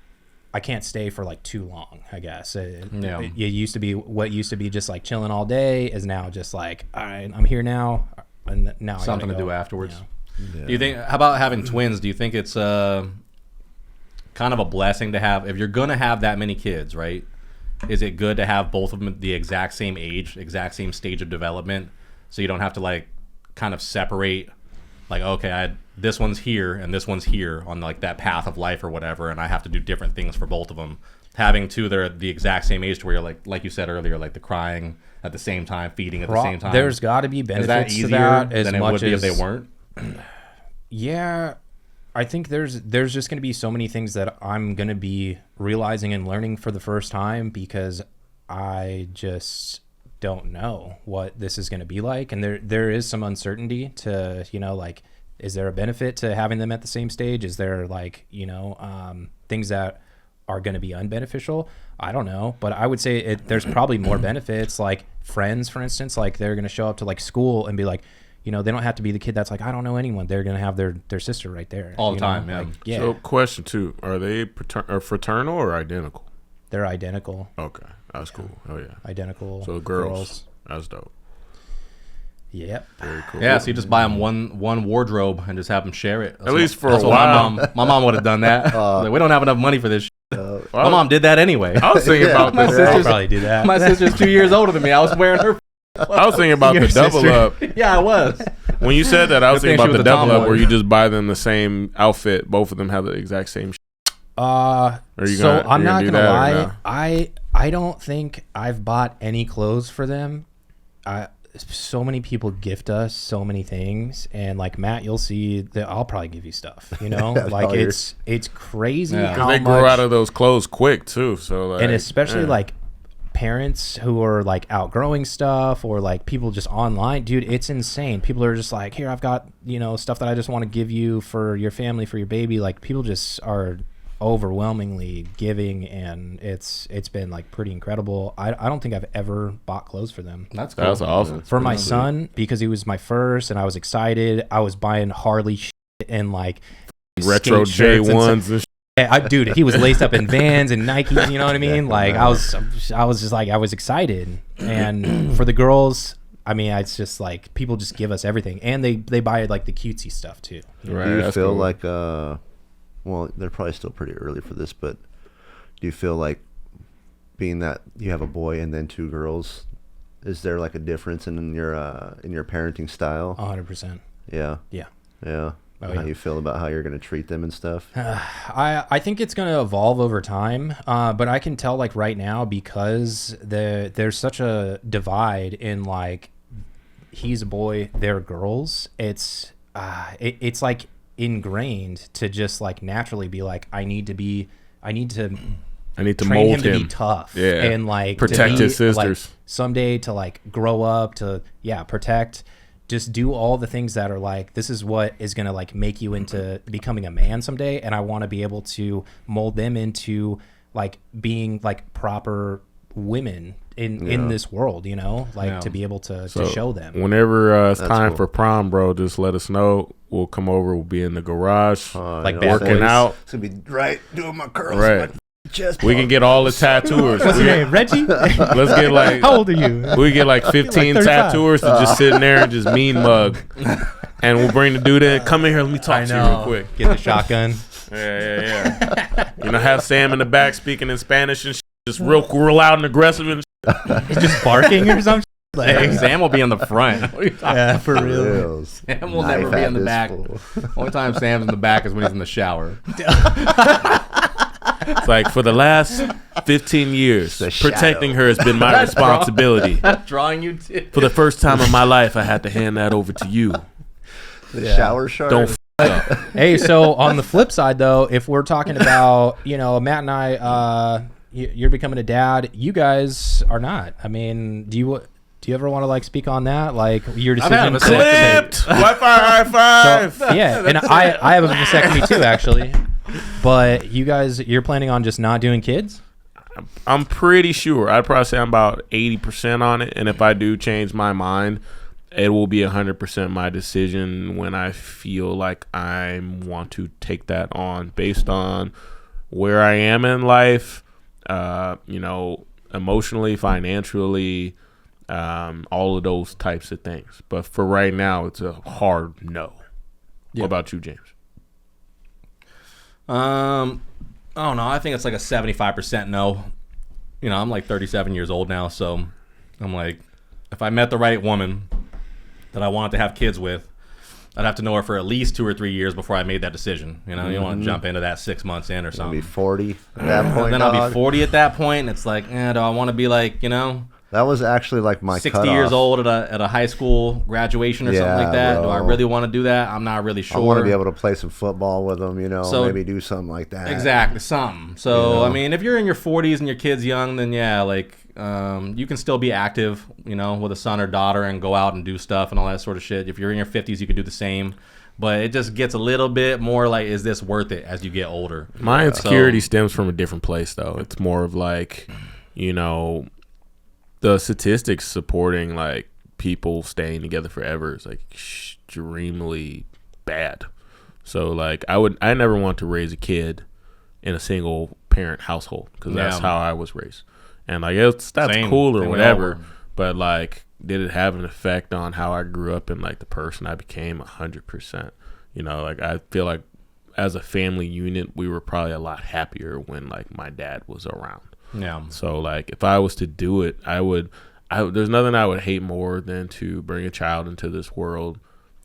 Speaker 4: I can't stay for like too long, I guess. It used to be what used to be just like chilling all day is now just like, all right, I'm here now. And now
Speaker 3: something
Speaker 4: I
Speaker 3: to do afterwards.
Speaker 4: You know?
Speaker 1: Yeah.
Speaker 3: Do you think, how about having twins? Do you think it's kind of a blessing to have, if you're going to have that many kids, right? Is it good to have both of them the exact same age, exact same stage of development, so you don't have to like kind of separate, like, okay, this one's here and this one's here on like that path of life or whatever, and I have to do different things for both of them. Having two, they're the exact same age to where you're like you said earlier, like the crying at the same time, feeding at the same time.
Speaker 4: There's got to be benefits
Speaker 3: to
Speaker 4: that as
Speaker 3: than
Speaker 4: much
Speaker 3: it would be
Speaker 4: as
Speaker 3: if they weren't.
Speaker 4: Yeah, I think there's just going to be so many things that I'm going to be realizing and learning for the first time because I just don't know what this is going to be like. And there is some uncertainty to, you know, like, is there a benefit to having them at the same stage? Is there like, you know, things that are going to be unbeneficial? I don't know. But I would say there's probably more benefits, like friends, for instance, like they're going to show up to like school and be like, you know, they don't have to be the kid that's like, I don't know anyone. They're going to have their sister right there.
Speaker 3: All the
Speaker 4: you know?
Speaker 3: time, yeah.
Speaker 4: Like, yeah.
Speaker 2: So question 2, are they fraternal or identical?
Speaker 4: They're identical.
Speaker 2: Okay, that's cool. Oh yeah,
Speaker 4: Identical.
Speaker 2: so girls. That's dope.
Speaker 4: Yep.
Speaker 2: Very cool.
Speaker 3: Yeah, so you just buy them one wardrobe and just have them share it.
Speaker 2: At least for
Speaker 3: that's
Speaker 2: a
Speaker 3: what
Speaker 2: while.
Speaker 3: My mom would have done that. Like, we don't have enough money for this.
Speaker 2: Well,
Speaker 3: My mom did that anyway.
Speaker 2: I was thinking about
Speaker 3: My
Speaker 2: this.
Speaker 3: sister's-
Speaker 4: I'll probably do that.
Speaker 3: My sister's 2 years older than me. I was wearing her.
Speaker 2: I was thinking about
Speaker 4: Your
Speaker 2: the double
Speaker 4: sister.
Speaker 2: up.
Speaker 3: Yeah, I was.
Speaker 2: When you said that, I was
Speaker 3: Good thing
Speaker 2: thinking
Speaker 3: she
Speaker 2: about
Speaker 3: was
Speaker 2: the
Speaker 3: a
Speaker 2: double up
Speaker 3: tomboy.
Speaker 2: where you just buy them the same outfit. Both of them have the exact same. Are you
Speaker 4: So
Speaker 2: gonna-
Speaker 4: I'm
Speaker 2: you're
Speaker 4: not
Speaker 2: gonna do
Speaker 4: gonna
Speaker 2: that or
Speaker 4: lie.
Speaker 2: no?
Speaker 4: I don't think I've bought any clothes for them. So many people gift us so many things, and like Matt, you'll see that I'll probably give you stuff. You know, like it's crazy
Speaker 3: Yeah.
Speaker 4: how
Speaker 2: They
Speaker 4: much,
Speaker 2: grow out of those clothes quick too. So like,
Speaker 4: and especially
Speaker 2: yeah.
Speaker 4: like parents who are like outgrowing stuff or like people just online, dude, it's insane. People are just like, here, I've got, you know, stuff that I just want to give you for your family, for your baby. Like people just are overwhelmingly giving, and it's been like pretty incredible. I don't think I've ever bought clothes for them.
Speaker 3: That's cool.
Speaker 2: That's awesome.
Speaker 4: For my son, because he was my first and I was excited, I was buying Harley shit and like
Speaker 2: Retro
Speaker 4: skate shirts and
Speaker 2: J1s
Speaker 4: stuff.
Speaker 2: and
Speaker 4: Dude, he was laced up in Vans and Nikes, you know what I mean? Like I was just like, I was excited. And for the girls, I mean, it's just like people just give us everything, and they buy like the cutesy stuff too.
Speaker 2: Right,
Speaker 1: Do you
Speaker 2: that's
Speaker 1: feel
Speaker 2: cool.
Speaker 1: like, well, they're probably still pretty early for this, but do you feel like being that you have a boy and then 2 girls, is there like a difference in your parenting style?
Speaker 4: 100%.
Speaker 1: Yeah.
Speaker 4: Yeah.
Speaker 1: Yeah.
Speaker 4: Oh,
Speaker 1: How
Speaker 4: yeah.
Speaker 1: you feel about how you're going to treat them and stuff?
Speaker 4: I think it's going to evolve over time, but I can tell like right now because there's such a divide in like he's a boy, they're girls. It's like ingrained to just like naturally be like I need to
Speaker 2: I need to
Speaker 4: train
Speaker 2: mold
Speaker 4: him to be
Speaker 2: him.
Speaker 4: tough,
Speaker 2: Yeah.
Speaker 4: and like
Speaker 2: Protect
Speaker 4: to be,
Speaker 2: his sisters.
Speaker 4: like, someday to like grow up to protect, just do all the things that are like this is what is gonna like make you into becoming a man someday, and I want to be able to mold them into like being like proper women in this world, you know, like to be able to show them.
Speaker 2: Whenever it's
Speaker 1: That's
Speaker 2: time
Speaker 1: cool.
Speaker 2: for prom, bro, just let us know. We'll come over. We'll be in the garage,
Speaker 4: Like
Speaker 1: yeah,
Speaker 4: bad
Speaker 2: working
Speaker 4: boys.
Speaker 2: out.
Speaker 1: It's going to be right doing my curls.
Speaker 2: Right.
Speaker 1: My chest
Speaker 2: We can get all the tattooers.
Speaker 4: What's your name, Reggie?
Speaker 2: Let's get like
Speaker 4: How old are you?
Speaker 2: we get like 15
Speaker 4: 35.
Speaker 2: tattooers to just sit in there and just mean mug, and we'll bring the dude in. Come in here. Let me talk to you real quick.
Speaker 4: Get the shotgun.
Speaker 2: Yeah. You know, have Sam in the back speaking in Spanish and just real loud and aggressive and
Speaker 4: Just barking or something. Like,
Speaker 3: Sam will be in the front. What are you talking
Speaker 4: yeah, for real.
Speaker 1: Real.
Speaker 3: Sam will never be in the back. Only time Sam's in the back is when he's in the shower.
Speaker 2: it's like for the last 15 years,
Speaker 1: The
Speaker 2: protecting
Speaker 1: shadow.
Speaker 2: her has been my responsibility.
Speaker 3: Drawing you to.
Speaker 2: For the first time in my life, I had to hand that over to you.
Speaker 1: The shower shark.
Speaker 2: Don't up.
Speaker 4: Hey, so on the flip side, though, if we're talking about, you know, Matt and I, you're becoming a dad. You guys are not. I mean, do you ever want to like speak on that? Like your
Speaker 3: I've had a
Speaker 4: decision.
Speaker 2: Clipped. Wi-Fi high five.
Speaker 4: So, yeah, and I have a vasectomy too, actually. But you're planning on just not doing kids?
Speaker 2: I'm pretty sure. I'd probably say I'm about 80% on it. And if I do change my mind, it will be 100% my decision when I feel like I want to take that on based on where I am in life, emotionally, financially, all of those types of things. But for right now, it's a hard no. What about you, James?
Speaker 3: I don't know. I think it's like a 75% no. I'm like 37 years old now, so I'm like, if I met the right woman that I wanted to have kids with, I'd have to know her for at least 2 or 3 years before I made that decision. You don't want to jump into that 6 months in or something.
Speaker 1: I'll be 40 at that point.
Speaker 3: Then I'll be 40 at that point, and it's like, do I want to be like,
Speaker 1: That was actually like my
Speaker 3: 60
Speaker 1: cutoff.
Speaker 3: years old at a high school graduation or something like that?
Speaker 1: Bro.
Speaker 3: Do I really want to do that? I'm not really sure.
Speaker 1: I want to be able to play some football with them,
Speaker 3: So,
Speaker 1: maybe do something like that.
Speaker 3: Exactly, something. So, if you're in your 40s and your kid's young, then you can still be active, with a son or daughter and go out and do stuff and all that sort of shit. If you're in your 50s, you could do the same. But it just gets a little bit more like, is this worth it as you get older?
Speaker 2: My insecurity stems from a different place, though. It's more of like, the statistics supporting like people staying together forever is like extremely bad. So like I never want to raise a kid in a single parent household because that's how I was raised. And like that's
Speaker 3: Same.
Speaker 2: cool or
Speaker 3: Same
Speaker 2: whatever, but like did it have an effect on how I grew up and like the person I became? 100%. Like I feel like as a family unit we were probably a lot happier when like my dad was around.
Speaker 3: Yeah.
Speaker 2: So like if I was to do it, there's nothing I would hate more than to bring a child into this world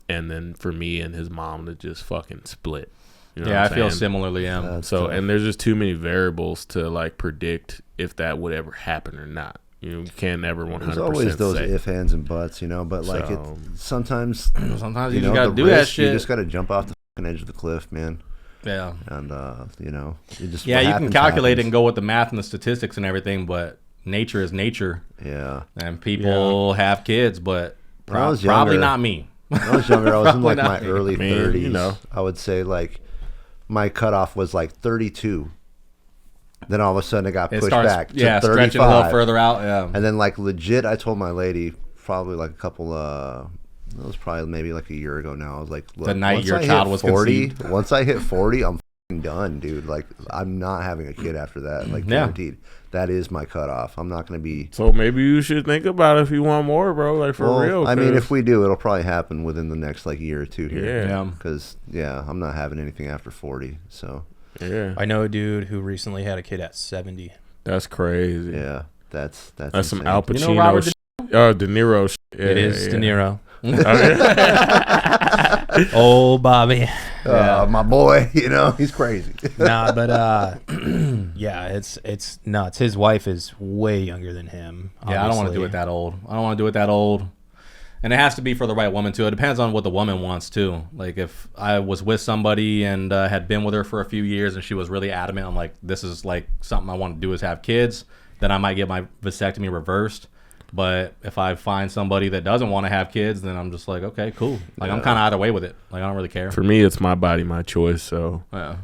Speaker 2: and then for me and his mom to just fucking split.
Speaker 3: I feel similarly. Yeah.
Speaker 2: And there's just too many variables to like predict if that would ever happen or not. You can't ever 100%
Speaker 1: There's always those
Speaker 2: say.
Speaker 1: ifs, ands, and buts, but like
Speaker 3: Sometimes
Speaker 1: sometimes
Speaker 3: you just gotta do that shit.
Speaker 1: You just gotta jump off the fucking edge of the cliff, man.
Speaker 3: Yeah.
Speaker 1: And it just
Speaker 3: you can calculate it and go with the math and the statistics and everything, but nature is nature.
Speaker 1: Yeah.
Speaker 3: And people have kids, but
Speaker 1: When I was
Speaker 3: probably
Speaker 1: younger-
Speaker 3: not me.
Speaker 1: When I was younger, I was in like
Speaker 3: Probably
Speaker 1: my
Speaker 3: not me.
Speaker 1: early
Speaker 2: I mean,
Speaker 1: 30s. I would say like my cutoff was like 32. Then all of a sudden it got pushed back to 35.
Speaker 3: Stretching a little further out. Yeah.
Speaker 1: And then like legit, I told my lady probably like a couple it was probably maybe like a year ago now. I was like, look,
Speaker 3: The night
Speaker 1: once
Speaker 3: your
Speaker 1: I
Speaker 3: child
Speaker 1: hit
Speaker 3: was
Speaker 1: 40,
Speaker 3: conceived.
Speaker 1: once I hit 40, I'm fucking done, dude. Like I'm not having a kid after that. Like guaranteed. That is my cutoff. I'm not going to be.
Speaker 2: So maybe you should think about it if you want more, bro. Like for real.
Speaker 1: I mean,
Speaker 2: 'cause-
Speaker 1: if we do, it'll probably happen within the next like year or two here.
Speaker 2: Yeah.
Speaker 1: Because I'm not having anything after 40. So
Speaker 2: yeah,
Speaker 4: I know a dude who recently had a kid at 70.
Speaker 2: that's crazy.
Speaker 1: yeah, that's
Speaker 2: some
Speaker 1: insane.
Speaker 2: Al Pacino.
Speaker 3: Robert
Speaker 2: De Niro. Yeah,
Speaker 4: It is De Niro.
Speaker 2: Okay.
Speaker 4: Oh, Bobby.
Speaker 1: My boy, he's crazy.
Speaker 4: Nah, but yeah, it's nuts. His wife is way younger than him.
Speaker 3: Yeah, I don't want to do it that old. And it has to be for the right woman, too. It depends on what the woman wants, too. Like, if I was with somebody and had been with her for a few years and she was really adamant, I'm like, this is, like, something I want to do is have kids, then I might get my vasectomy reversed. But if I find somebody that doesn't want to have kids, then I'm just like, okay, cool. Like, I'm kind of either way with it. Like, I don't really care.
Speaker 2: For me, it's my body, my choice. So,
Speaker 3: Yeah.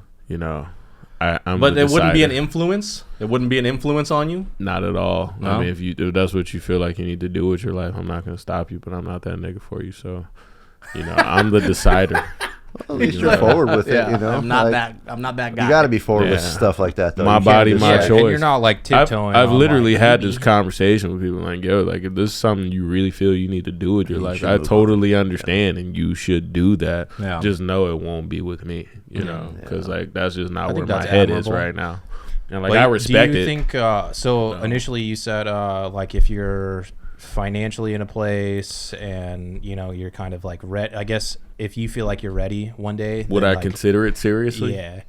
Speaker 2: I'm.
Speaker 3: But
Speaker 2: the
Speaker 3: it wouldn't be an
Speaker 2: decider.
Speaker 3: influence? It wouldn't be an influence on you?
Speaker 2: Not at all.
Speaker 3: No?
Speaker 2: I mean, if that's what you feel like you need to do with your life, I'm not going to stop you, but I'm not that nigga for you. So, I'm the decider.
Speaker 1: At least you're forward with it,
Speaker 3: I'm not
Speaker 1: Like,
Speaker 3: that guy.
Speaker 1: You got to be forward with
Speaker 2: Yeah.
Speaker 1: stuff like that, though.
Speaker 2: My
Speaker 1: You can't
Speaker 2: body,
Speaker 1: just,
Speaker 2: my
Speaker 1: like-
Speaker 2: choice.
Speaker 4: And you're not like tiptoeing.
Speaker 2: I've
Speaker 4: on,
Speaker 2: literally
Speaker 4: like,
Speaker 2: had this conversation with people like, yo, like if this is something you really feel you need to do with your
Speaker 1: You
Speaker 2: life,
Speaker 1: should
Speaker 2: I
Speaker 1: move
Speaker 2: totally understand and you should do that.
Speaker 3: Yeah.
Speaker 2: Just know it won't be with me, because like that's just not
Speaker 4: I
Speaker 2: where
Speaker 4: think
Speaker 2: my
Speaker 4: that's
Speaker 2: head is
Speaker 4: admirable.
Speaker 2: right now. And like
Speaker 4: But
Speaker 2: I respect
Speaker 4: do you
Speaker 2: it.
Speaker 4: think initially you said like if you're financially in a place and you're kind of like I guess if you feel like you're ready one day,
Speaker 2: Would
Speaker 4: then,
Speaker 2: I
Speaker 4: like,
Speaker 2: consider it seriously?
Speaker 4: Yeah,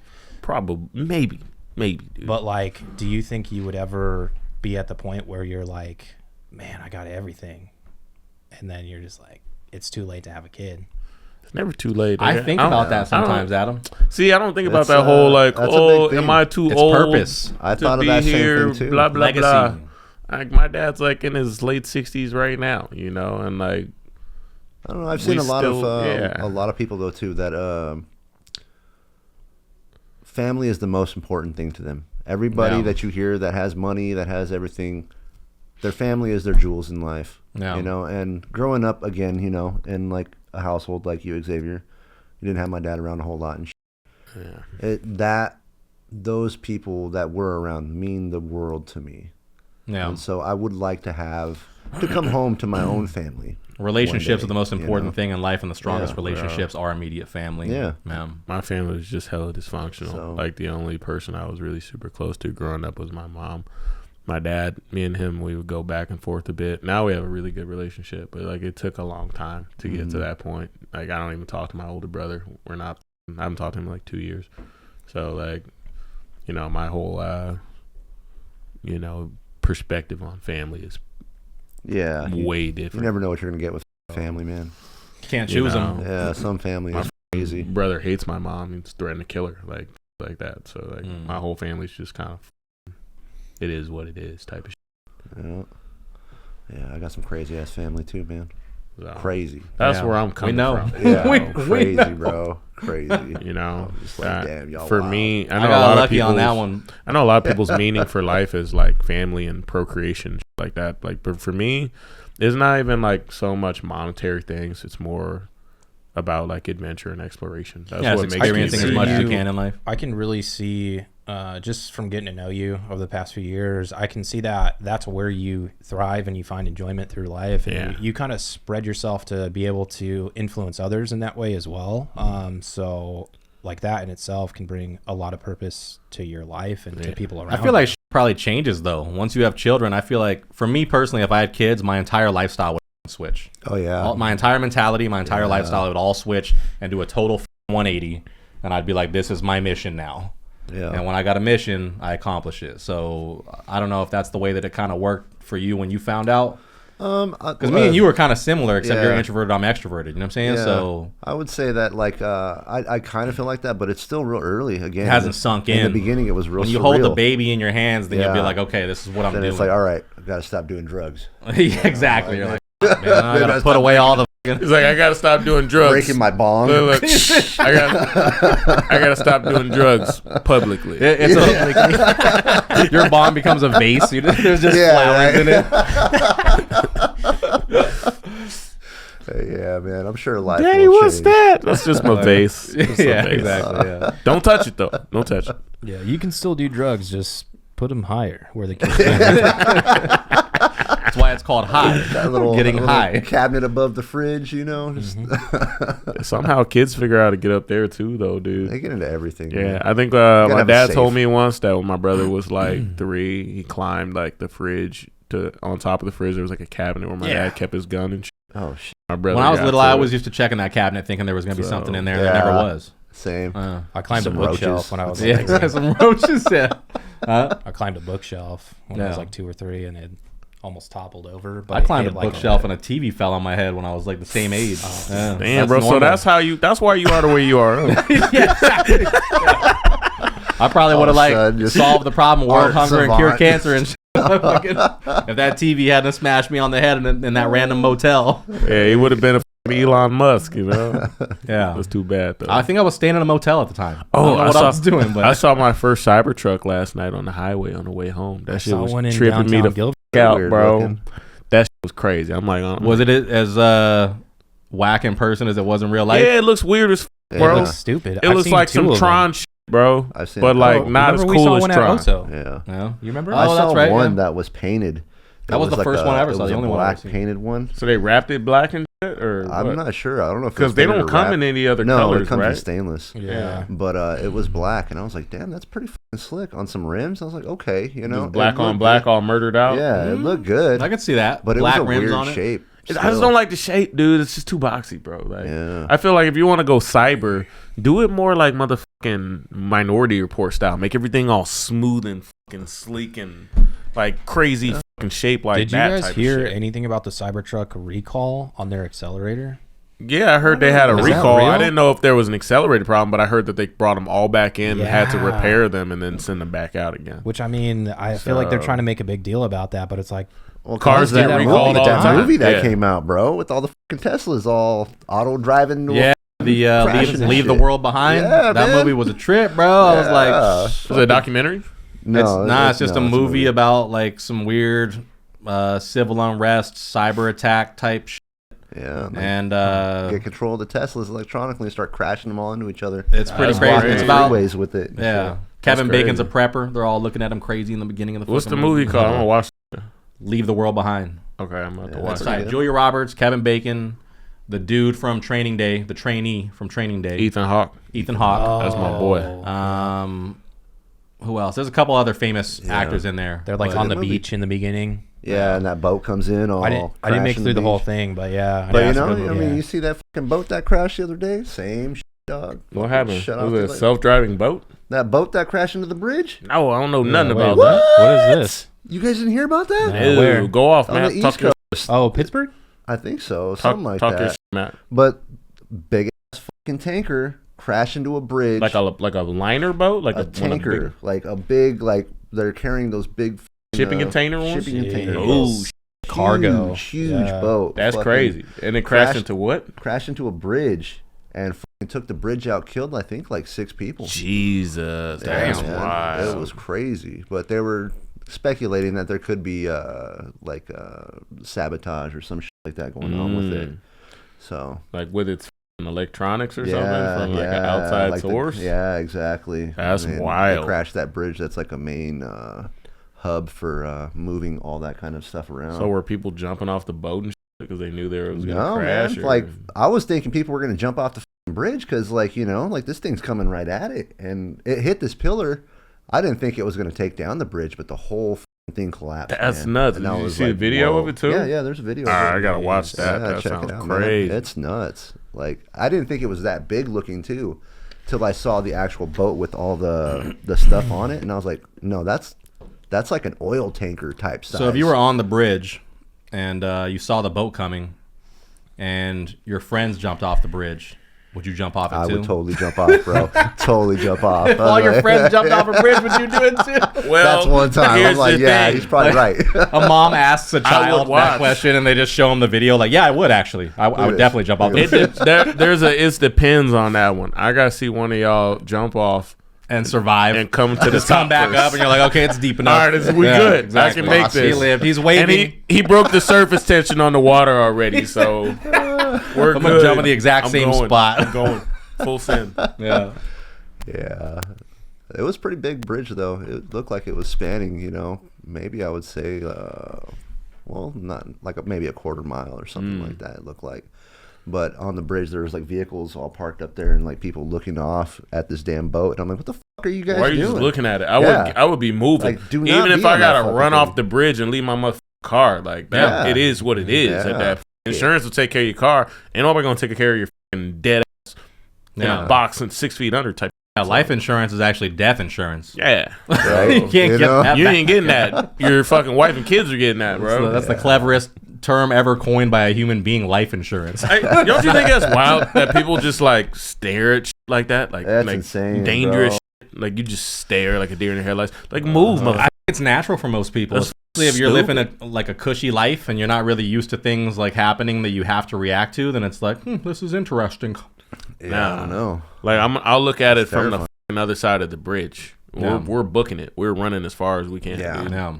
Speaker 2: Probably, maybe, dude.
Speaker 4: but like, do you think you would ever be at the point where you're like, man, I got everything, and then you're just like, it's too late to have a kid?
Speaker 2: It's never too late.
Speaker 3: I
Speaker 2: Like,
Speaker 3: think
Speaker 2: don't-
Speaker 3: about that
Speaker 2: I don't-
Speaker 3: sometimes, Adam.
Speaker 2: See, I don't think about
Speaker 1: That's,
Speaker 2: that whole like,
Speaker 1: that's a big thing.
Speaker 2: am I too
Speaker 3: It's
Speaker 2: old?
Speaker 3: purpose.
Speaker 1: I
Speaker 2: to
Speaker 1: thought of
Speaker 2: be
Speaker 1: that same
Speaker 2: here,
Speaker 1: thing, too.
Speaker 2: Blah blah
Speaker 3: Legacy.
Speaker 2: blah. Like my dad's like in his late 60s right now, and like
Speaker 1: I don't know. I've seen a lot
Speaker 2: still-
Speaker 1: of
Speaker 2: yeah.
Speaker 1: a lot of people though too that family is the most important thing to them. Everybody
Speaker 3: Yeah.
Speaker 1: that you hear that has money, that has everything, their family is their jewels in life.
Speaker 3: Yeah.
Speaker 1: And growing up again, in like a household like you, Xavier, you didn't have my dad around a whole lot and
Speaker 2: yeah.
Speaker 1: those people that were around mean the world to me.
Speaker 3: Yeah.
Speaker 1: And so I would like to come home to my own family.
Speaker 3: Relationships
Speaker 1: day,
Speaker 3: are the most important thing in life, and the strongest
Speaker 1: Yeah,
Speaker 3: relationships are immediate family.
Speaker 1: Yeah.
Speaker 2: My family was just hella dysfunctional.
Speaker 1: So-
Speaker 2: Like the only person I was really super close to growing up was my mom. My dad, me and him, we would go back and forth a bit. Now we have a really good relationship, but like it took a long time to get to that point. Like I don't even talk to my older brother. I haven't talked to him in like 2 years. So like, you know, my whole, you know, perspective on family is way different.
Speaker 1: You never know what you're gonna get with family, man.
Speaker 3: Can't choose them.
Speaker 1: Yeah, some family is crazy.
Speaker 2: Brother hates my mom. He's threatened to kill her, like that. So like my whole family's just kind of, it is what it is type of shit.
Speaker 1: Yeah, I got some crazy ass family too, man.
Speaker 2: So,
Speaker 1: crazy.
Speaker 2: That's where I'm coming from.
Speaker 1: Yeah, crazy, bro. Crazy.
Speaker 2: You know,
Speaker 1: just like, damn, y'all
Speaker 2: for
Speaker 1: wild.
Speaker 2: me,
Speaker 3: I got lucky on that one.
Speaker 2: I know a lot of people's meaning for life is like family and procreation, shit like that. Like, but for me, it's not even like so much monetary things. It's more about like adventure and exploration. That's what makes
Speaker 3: experiencing as much as you can in life.
Speaker 4: I can really see, just from getting to know you over the past few years, I can see that that's where you thrive and you find enjoyment through life. And you kind of spread yourself to be able to influence others in that way as well. So like that in itself can bring a lot of purpose to your life and to people around.
Speaker 3: I feel like shit probably changes though. Once you have children, I feel like for me personally, if I had kids, my entire lifestyle would switch.
Speaker 1: Oh yeah.
Speaker 3: My entire mentality, my entire lifestyle would all switch and do a total 180. And I'd be like, this is my mission now.
Speaker 1: Yeah.
Speaker 3: And when I got a mission, I accomplish it. So I don't know if that's the way that it kind of worked for you when you found out. Because me and you were kind of similar, except you're introverted, I'm extroverted. You know what I'm saying?
Speaker 1: Yeah.
Speaker 3: So
Speaker 1: I would say that like I kind of feel like that, but it's still real early. Again,
Speaker 3: it hasn't sunk in.
Speaker 1: In the beginning, it was real.
Speaker 3: When you hold the baby in your hands, then you'll be like, okay, this is what I'm
Speaker 1: then
Speaker 3: doing.
Speaker 1: It's like, all right, I've got to stop doing drugs.
Speaker 3: Yeah, exactly. You're like, man, I gotta put away all the.
Speaker 2: He's like, I gotta stop doing drugs.
Speaker 1: Breaking my bong.
Speaker 2: Look, I gotta stop doing drugs publicly.
Speaker 3: Your bong becomes a vase. There's just flowers in it.
Speaker 1: Yeah, man. I'm sure life.
Speaker 2: Daddy,
Speaker 1: will
Speaker 2: what's
Speaker 1: change.
Speaker 2: that? That's just my vase.
Speaker 3: Yeah, exactly. Yeah.
Speaker 2: Don't touch it though. Don't touch it.
Speaker 4: Yeah, you can still do drugs. Just put them higher where the kids can.
Speaker 3: That's why it's called high. Getting high.
Speaker 1: Cabinet above the fridge, you know. Just
Speaker 2: Somehow kids figure out how to get up there too, though, dude.
Speaker 1: they get into everything.
Speaker 2: Yeah,
Speaker 1: man.
Speaker 2: I think
Speaker 1: gotta
Speaker 2: my
Speaker 1: have a
Speaker 2: dad
Speaker 1: safe.
Speaker 2: told me once that when my brother was like 3, he climbed like the fridge on top of the fridge. There was like a cabinet where my dad kept his gun and shit.
Speaker 1: Oh shit.
Speaker 2: My brother.
Speaker 3: When I was
Speaker 2: got
Speaker 3: little,
Speaker 2: to
Speaker 3: I
Speaker 2: it.
Speaker 3: always used to check in that cabinet thinking there was going to be something in there. And there never was.
Speaker 1: Same.
Speaker 4: I climbed
Speaker 1: Some
Speaker 4: a bookshelf
Speaker 1: roaches.
Speaker 4: when I was
Speaker 3: Yeah, some roaches. Yeah.
Speaker 4: I climbed a bookshelf when I was like 2 or 3, and it almost toppled over. But
Speaker 3: I climbed a
Speaker 4: it hit, like,
Speaker 3: bookshelf and a TV fell on my head when I was like the same age. Yeah,
Speaker 2: Damn, bro. So that's why you are the way you are.
Speaker 3: I probably would have like
Speaker 1: sudden, just
Speaker 3: solved the problem of world
Speaker 1: art
Speaker 3: hunger and cure
Speaker 1: savant.
Speaker 3: cancer and shit. If that TV hadn't smashed me on the head in that random motel.
Speaker 2: Yeah, he would have been a Elon Musk, you know.
Speaker 3: Yeah,
Speaker 2: That's too bad though.
Speaker 3: I think I was staying in a motel at the time.
Speaker 2: Oh,
Speaker 3: I don't know what I was doing, but
Speaker 2: I saw my first Cybertruck last night on the highway on the way home. That shit
Speaker 4: saw
Speaker 2: was
Speaker 4: one in
Speaker 2: tripping me
Speaker 4: downtown
Speaker 2: the
Speaker 4: Gilbert.
Speaker 2: fuck out,
Speaker 1: Weird
Speaker 2: bro.
Speaker 1: looking.
Speaker 2: That shit was crazy. I'm like,
Speaker 3: was it as whack in person as it was in real life?
Speaker 2: yeah, it looks weird as
Speaker 4: It
Speaker 2: bro.
Speaker 4: looks stupid.
Speaker 2: It looks like some Tron shit, bro.
Speaker 1: I've seen
Speaker 2: But
Speaker 1: it.
Speaker 2: like
Speaker 1: Oh,
Speaker 2: not as
Speaker 4: Remember we
Speaker 2: cool
Speaker 4: saw
Speaker 2: as
Speaker 4: one
Speaker 2: Tron.
Speaker 4: at Oso.
Speaker 1: Yeah.
Speaker 3: Yeah, you remember?
Speaker 1: I
Speaker 3: Oh,
Speaker 1: saw
Speaker 3: that's right.
Speaker 1: one
Speaker 3: yeah.
Speaker 1: that was painted.
Speaker 3: That was the first one I ever saw,
Speaker 1: It was
Speaker 3: the
Speaker 1: a
Speaker 3: only one I've
Speaker 1: black
Speaker 3: seen.
Speaker 1: painted one.
Speaker 2: So they wrapped it black and shit, or
Speaker 1: I'm
Speaker 2: what?
Speaker 1: not sure. I don't know if
Speaker 2: Because they don't come in any other
Speaker 1: no,
Speaker 2: colors,
Speaker 1: it comes
Speaker 2: right?
Speaker 1: in stainless.
Speaker 4: Yeah.
Speaker 1: But it was black, and I was like, "Damn, that's pretty fucking slick." On some rims, I was like, "Okay, you know,
Speaker 2: Just black
Speaker 1: it
Speaker 2: on
Speaker 1: looked
Speaker 2: black,
Speaker 1: good.
Speaker 2: all murdered out.
Speaker 1: Yeah, it looked good,
Speaker 3: I could see that.
Speaker 1: but
Speaker 3: Black
Speaker 1: it was a
Speaker 3: rims
Speaker 1: weird
Speaker 3: on it.
Speaker 1: shape.
Speaker 2: I just
Speaker 1: still.
Speaker 2: don't like the shape, dude. It's just too boxy, bro. Like,
Speaker 1: Yeah.
Speaker 2: I feel like if you want to go cyber, do it more like motherfucking Minority Report style. Make everything all smooth and fucking sleek and like crazy fucking shape like
Speaker 4: Did you
Speaker 2: that.
Speaker 4: guys
Speaker 2: type
Speaker 4: hear
Speaker 2: of shit.
Speaker 4: anything about the Cybertruck recall on their accelerator?
Speaker 2: Yeah, I heard they had a
Speaker 4: Is that
Speaker 2: recall. I
Speaker 4: real?
Speaker 2: didn't know if there was an accelerator problem, but I heard that they brought them all back in and had to
Speaker 4: Yeah.
Speaker 2: repair them and then send them back out again.
Speaker 4: Which, I mean, I feel like they're
Speaker 2: So-
Speaker 4: trying to make a big deal about that, but it's like,
Speaker 1: Well,
Speaker 2: Cars
Speaker 1: that
Speaker 2: get
Speaker 1: movie,
Speaker 2: recalled all the
Speaker 1: that
Speaker 2: time.
Speaker 1: movie that
Speaker 2: Yeah.
Speaker 1: came out, bro, with all the fucking Teslas all auto driving.
Speaker 3: Yeah, the
Speaker 1: crashing and
Speaker 3: leave the
Speaker 1: shit.
Speaker 3: world behind.
Speaker 1: Yeah,
Speaker 3: that
Speaker 1: man.
Speaker 3: movie was a trip, bro. I was like,
Speaker 2: Was it a documentary?
Speaker 1: No,
Speaker 3: it's just a movie about like some weird civil unrest, cyber attack type shit.
Speaker 1: Yeah,
Speaker 3: And
Speaker 1: get control of the Teslas electronically and start crashing them all into each other.
Speaker 3: it's pretty
Speaker 2: That's
Speaker 3: crazy.
Speaker 2: wild.
Speaker 3: It's about
Speaker 1: freeways with it.
Speaker 3: yeah. Kevin Bacon's a prepper. They're all looking at him crazy in the beginning of the.
Speaker 2: What's the movie called? I'm gonna watch.
Speaker 3: Leave the World Behind.
Speaker 2: Okay, I'm about to watch
Speaker 3: it. Julia Roberts, Kevin Bacon, the dude from Training Day, the trainee from Training Day,
Speaker 2: Ethan Hawke.
Speaker 3: That's
Speaker 2: my boy.
Speaker 3: Who else? There's a couple other famous actors in there.
Speaker 4: They're like on the beach in the beginning.
Speaker 1: Yeah, and that boat comes in.
Speaker 4: I didn't make it through the whole thing, but yeah.
Speaker 1: But you know, I mean, you see that fucking boat that crashed the other day? Same shit, dog.
Speaker 2: What happened? Was it a self-driving boat?
Speaker 1: That boat that crashed into the bridge?
Speaker 2: No, I don't know nothing about that.
Speaker 4: What is this?
Speaker 1: You guys didn't hear about that?
Speaker 2: No, where? Go off, man.
Speaker 1: On the East Coast.
Speaker 4: Oh, Pittsburgh?
Speaker 1: I think so. Something like
Speaker 2: talk
Speaker 1: that.
Speaker 2: your shit, Matt.
Speaker 1: But big ass fucking tanker crashed into a bridge.
Speaker 2: Like a liner boat? Like
Speaker 1: a tanker. Like a big, like they're carrying those big
Speaker 2: shipping container ones?
Speaker 1: Shipping container.
Speaker 2: Oh,
Speaker 4: cargo.
Speaker 1: Huge boat.
Speaker 2: That's crazy. And it crashed into what?
Speaker 1: Crashed into a bridge and fucking took the bridge out, killed I think like 6 people.
Speaker 2: Jesus. That's wild.
Speaker 1: It was crazy. But they were speculating that there could be sabotage or some shit like that going on with it. So
Speaker 2: like with its electronics or something from like an outside source?
Speaker 1: Exactly.
Speaker 2: That's wild.
Speaker 1: They crashed that bridge that's like a main hub for moving all that kind of stuff around.
Speaker 2: So were people jumping off the boat and shit because they knew there was going to crash?
Speaker 1: Man. Like I was thinking people were going to jump off the bridge because like, you know, like this thing's coming right at it and it hit this pillar. I didn't think it was going to take down the bridge, but the whole thing collapsed.
Speaker 2: That's nuts. Did you see a video of it too?
Speaker 1: Yeah, there's a video.
Speaker 2: I gotta watch that. That sounds crazy.
Speaker 1: Man. It's nuts. Like I didn't think it was that big looking too, till I saw the actual boat with all the stuff on it, and I was like, no, that's like an oil tanker type size.
Speaker 3: So if you were on the bridge and you saw the boat coming, and your friends jumped off the bridge, would you jump off it too?
Speaker 1: I would totally jump off, bro. Totally jump off.
Speaker 3: If all your friends jumped off a bridge, would you do it too?
Speaker 1: Well, that's one time. I'm like, yeah, he's probably right.
Speaker 3: A mom asks a child that question, and they just show them the video. Like, yeah, I would actually. I would definitely jump off the bridge.
Speaker 2: It depends on that one. I gotta see one of y'all jump off
Speaker 3: and survive
Speaker 2: and come to the top
Speaker 3: come back up, and you're like, okay, it's deep enough.
Speaker 2: All right, we good. Exactly. I can make this.
Speaker 3: He lived. He's waving.
Speaker 2: And he broke the surface tension on the water already, so we're
Speaker 3: I'm gonna jump in the exact same spot.
Speaker 2: I'm going full send.
Speaker 3: Yeah.
Speaker 1: It was a pretty big bridge though. It looked like it was spanning, you know, maybe I would say not like maybe a quarter mile or something like that it looked like. But on the bridge there was like vehicles all parked up there and like people looking off at this damn boat, and I'm like, what the fuck are you guys doing?
Speaker 2: Why are you just looking at it? I would be moving.
Speaker 1: Like, even
Speaker 2: if I gotta run off the bridge and leave my motherfucking car, like that, it is what it is. At that insurance will take care of your car. Ain't nobody gonna take care of your fucking dead ass in a box and 6 feet under type.
Speaker 3: Yeah, life insurance is actually death insurance.
Speaker 2: Yeah.
Speaker 1: Right?
Speaker 3: You can't get that.
Speaker 2: You ain't getting that. Your fucking wife and kids are getting that, bro.
Speaker 3: That's the cleverest term ever coined by a human being, life insurance.
Speaker 2: Don't you think that's wild that people just like stare at shit like that? Like,
Speaker 1: that's
Speaker 2: like
Speaker 1: insane,
Speaker 2: dangerous shit. Like you just stare like a deer in the headlights. Like move, motherfucker.
Speaker 3: I think it's natural for most people.
Speaker 2: That's
Speaker 3: Especially if you're
Speaker 2: stupid.
Speaker 3: living a cushy life and you're not really used to things like happening that you have to react to, then it's like, this is interesting.
Speaker 1: I don't know.
Speaker 2: Like I'll look at it from the fucking other side of the bridge. We're booking it. We're running as far as we can.
Speaker 3: Yeah.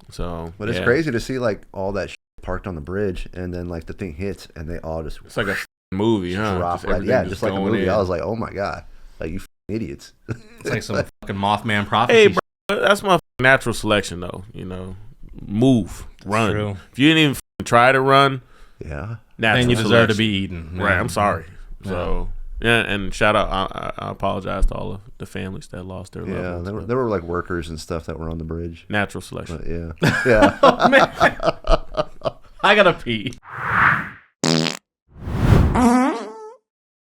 Speaker 2: So,
Speaker 1: but it's crazy to see like all that shit parked on the bridge, and then like the thing hits, and they all just
Speaker 2: it's like a movie, huh?
Speaker 1: Drop just like a movie. I was like, oh my god, like you idiots.
Speaker 3: It's like some fucking Mothman prophecy.
Speaker 2: Hey, bro, that's my natural selection, though. You know, move, run.
Speaker 4: True.
Speaker 2: If you didn't even try to run,
Speaker 3: then you deserve to be eaten.
Speaker 2: Right? I'm sorry. So. Yeah, and shout out. I apologize to all of the families that lost their loved ones.
Speaker 1: There were like workers and stuff that were on the bridge.
Speaker 2: Natural selection.
Speaker 1: But, yeah.
Speaker 3: Oh, man. I gotta pee.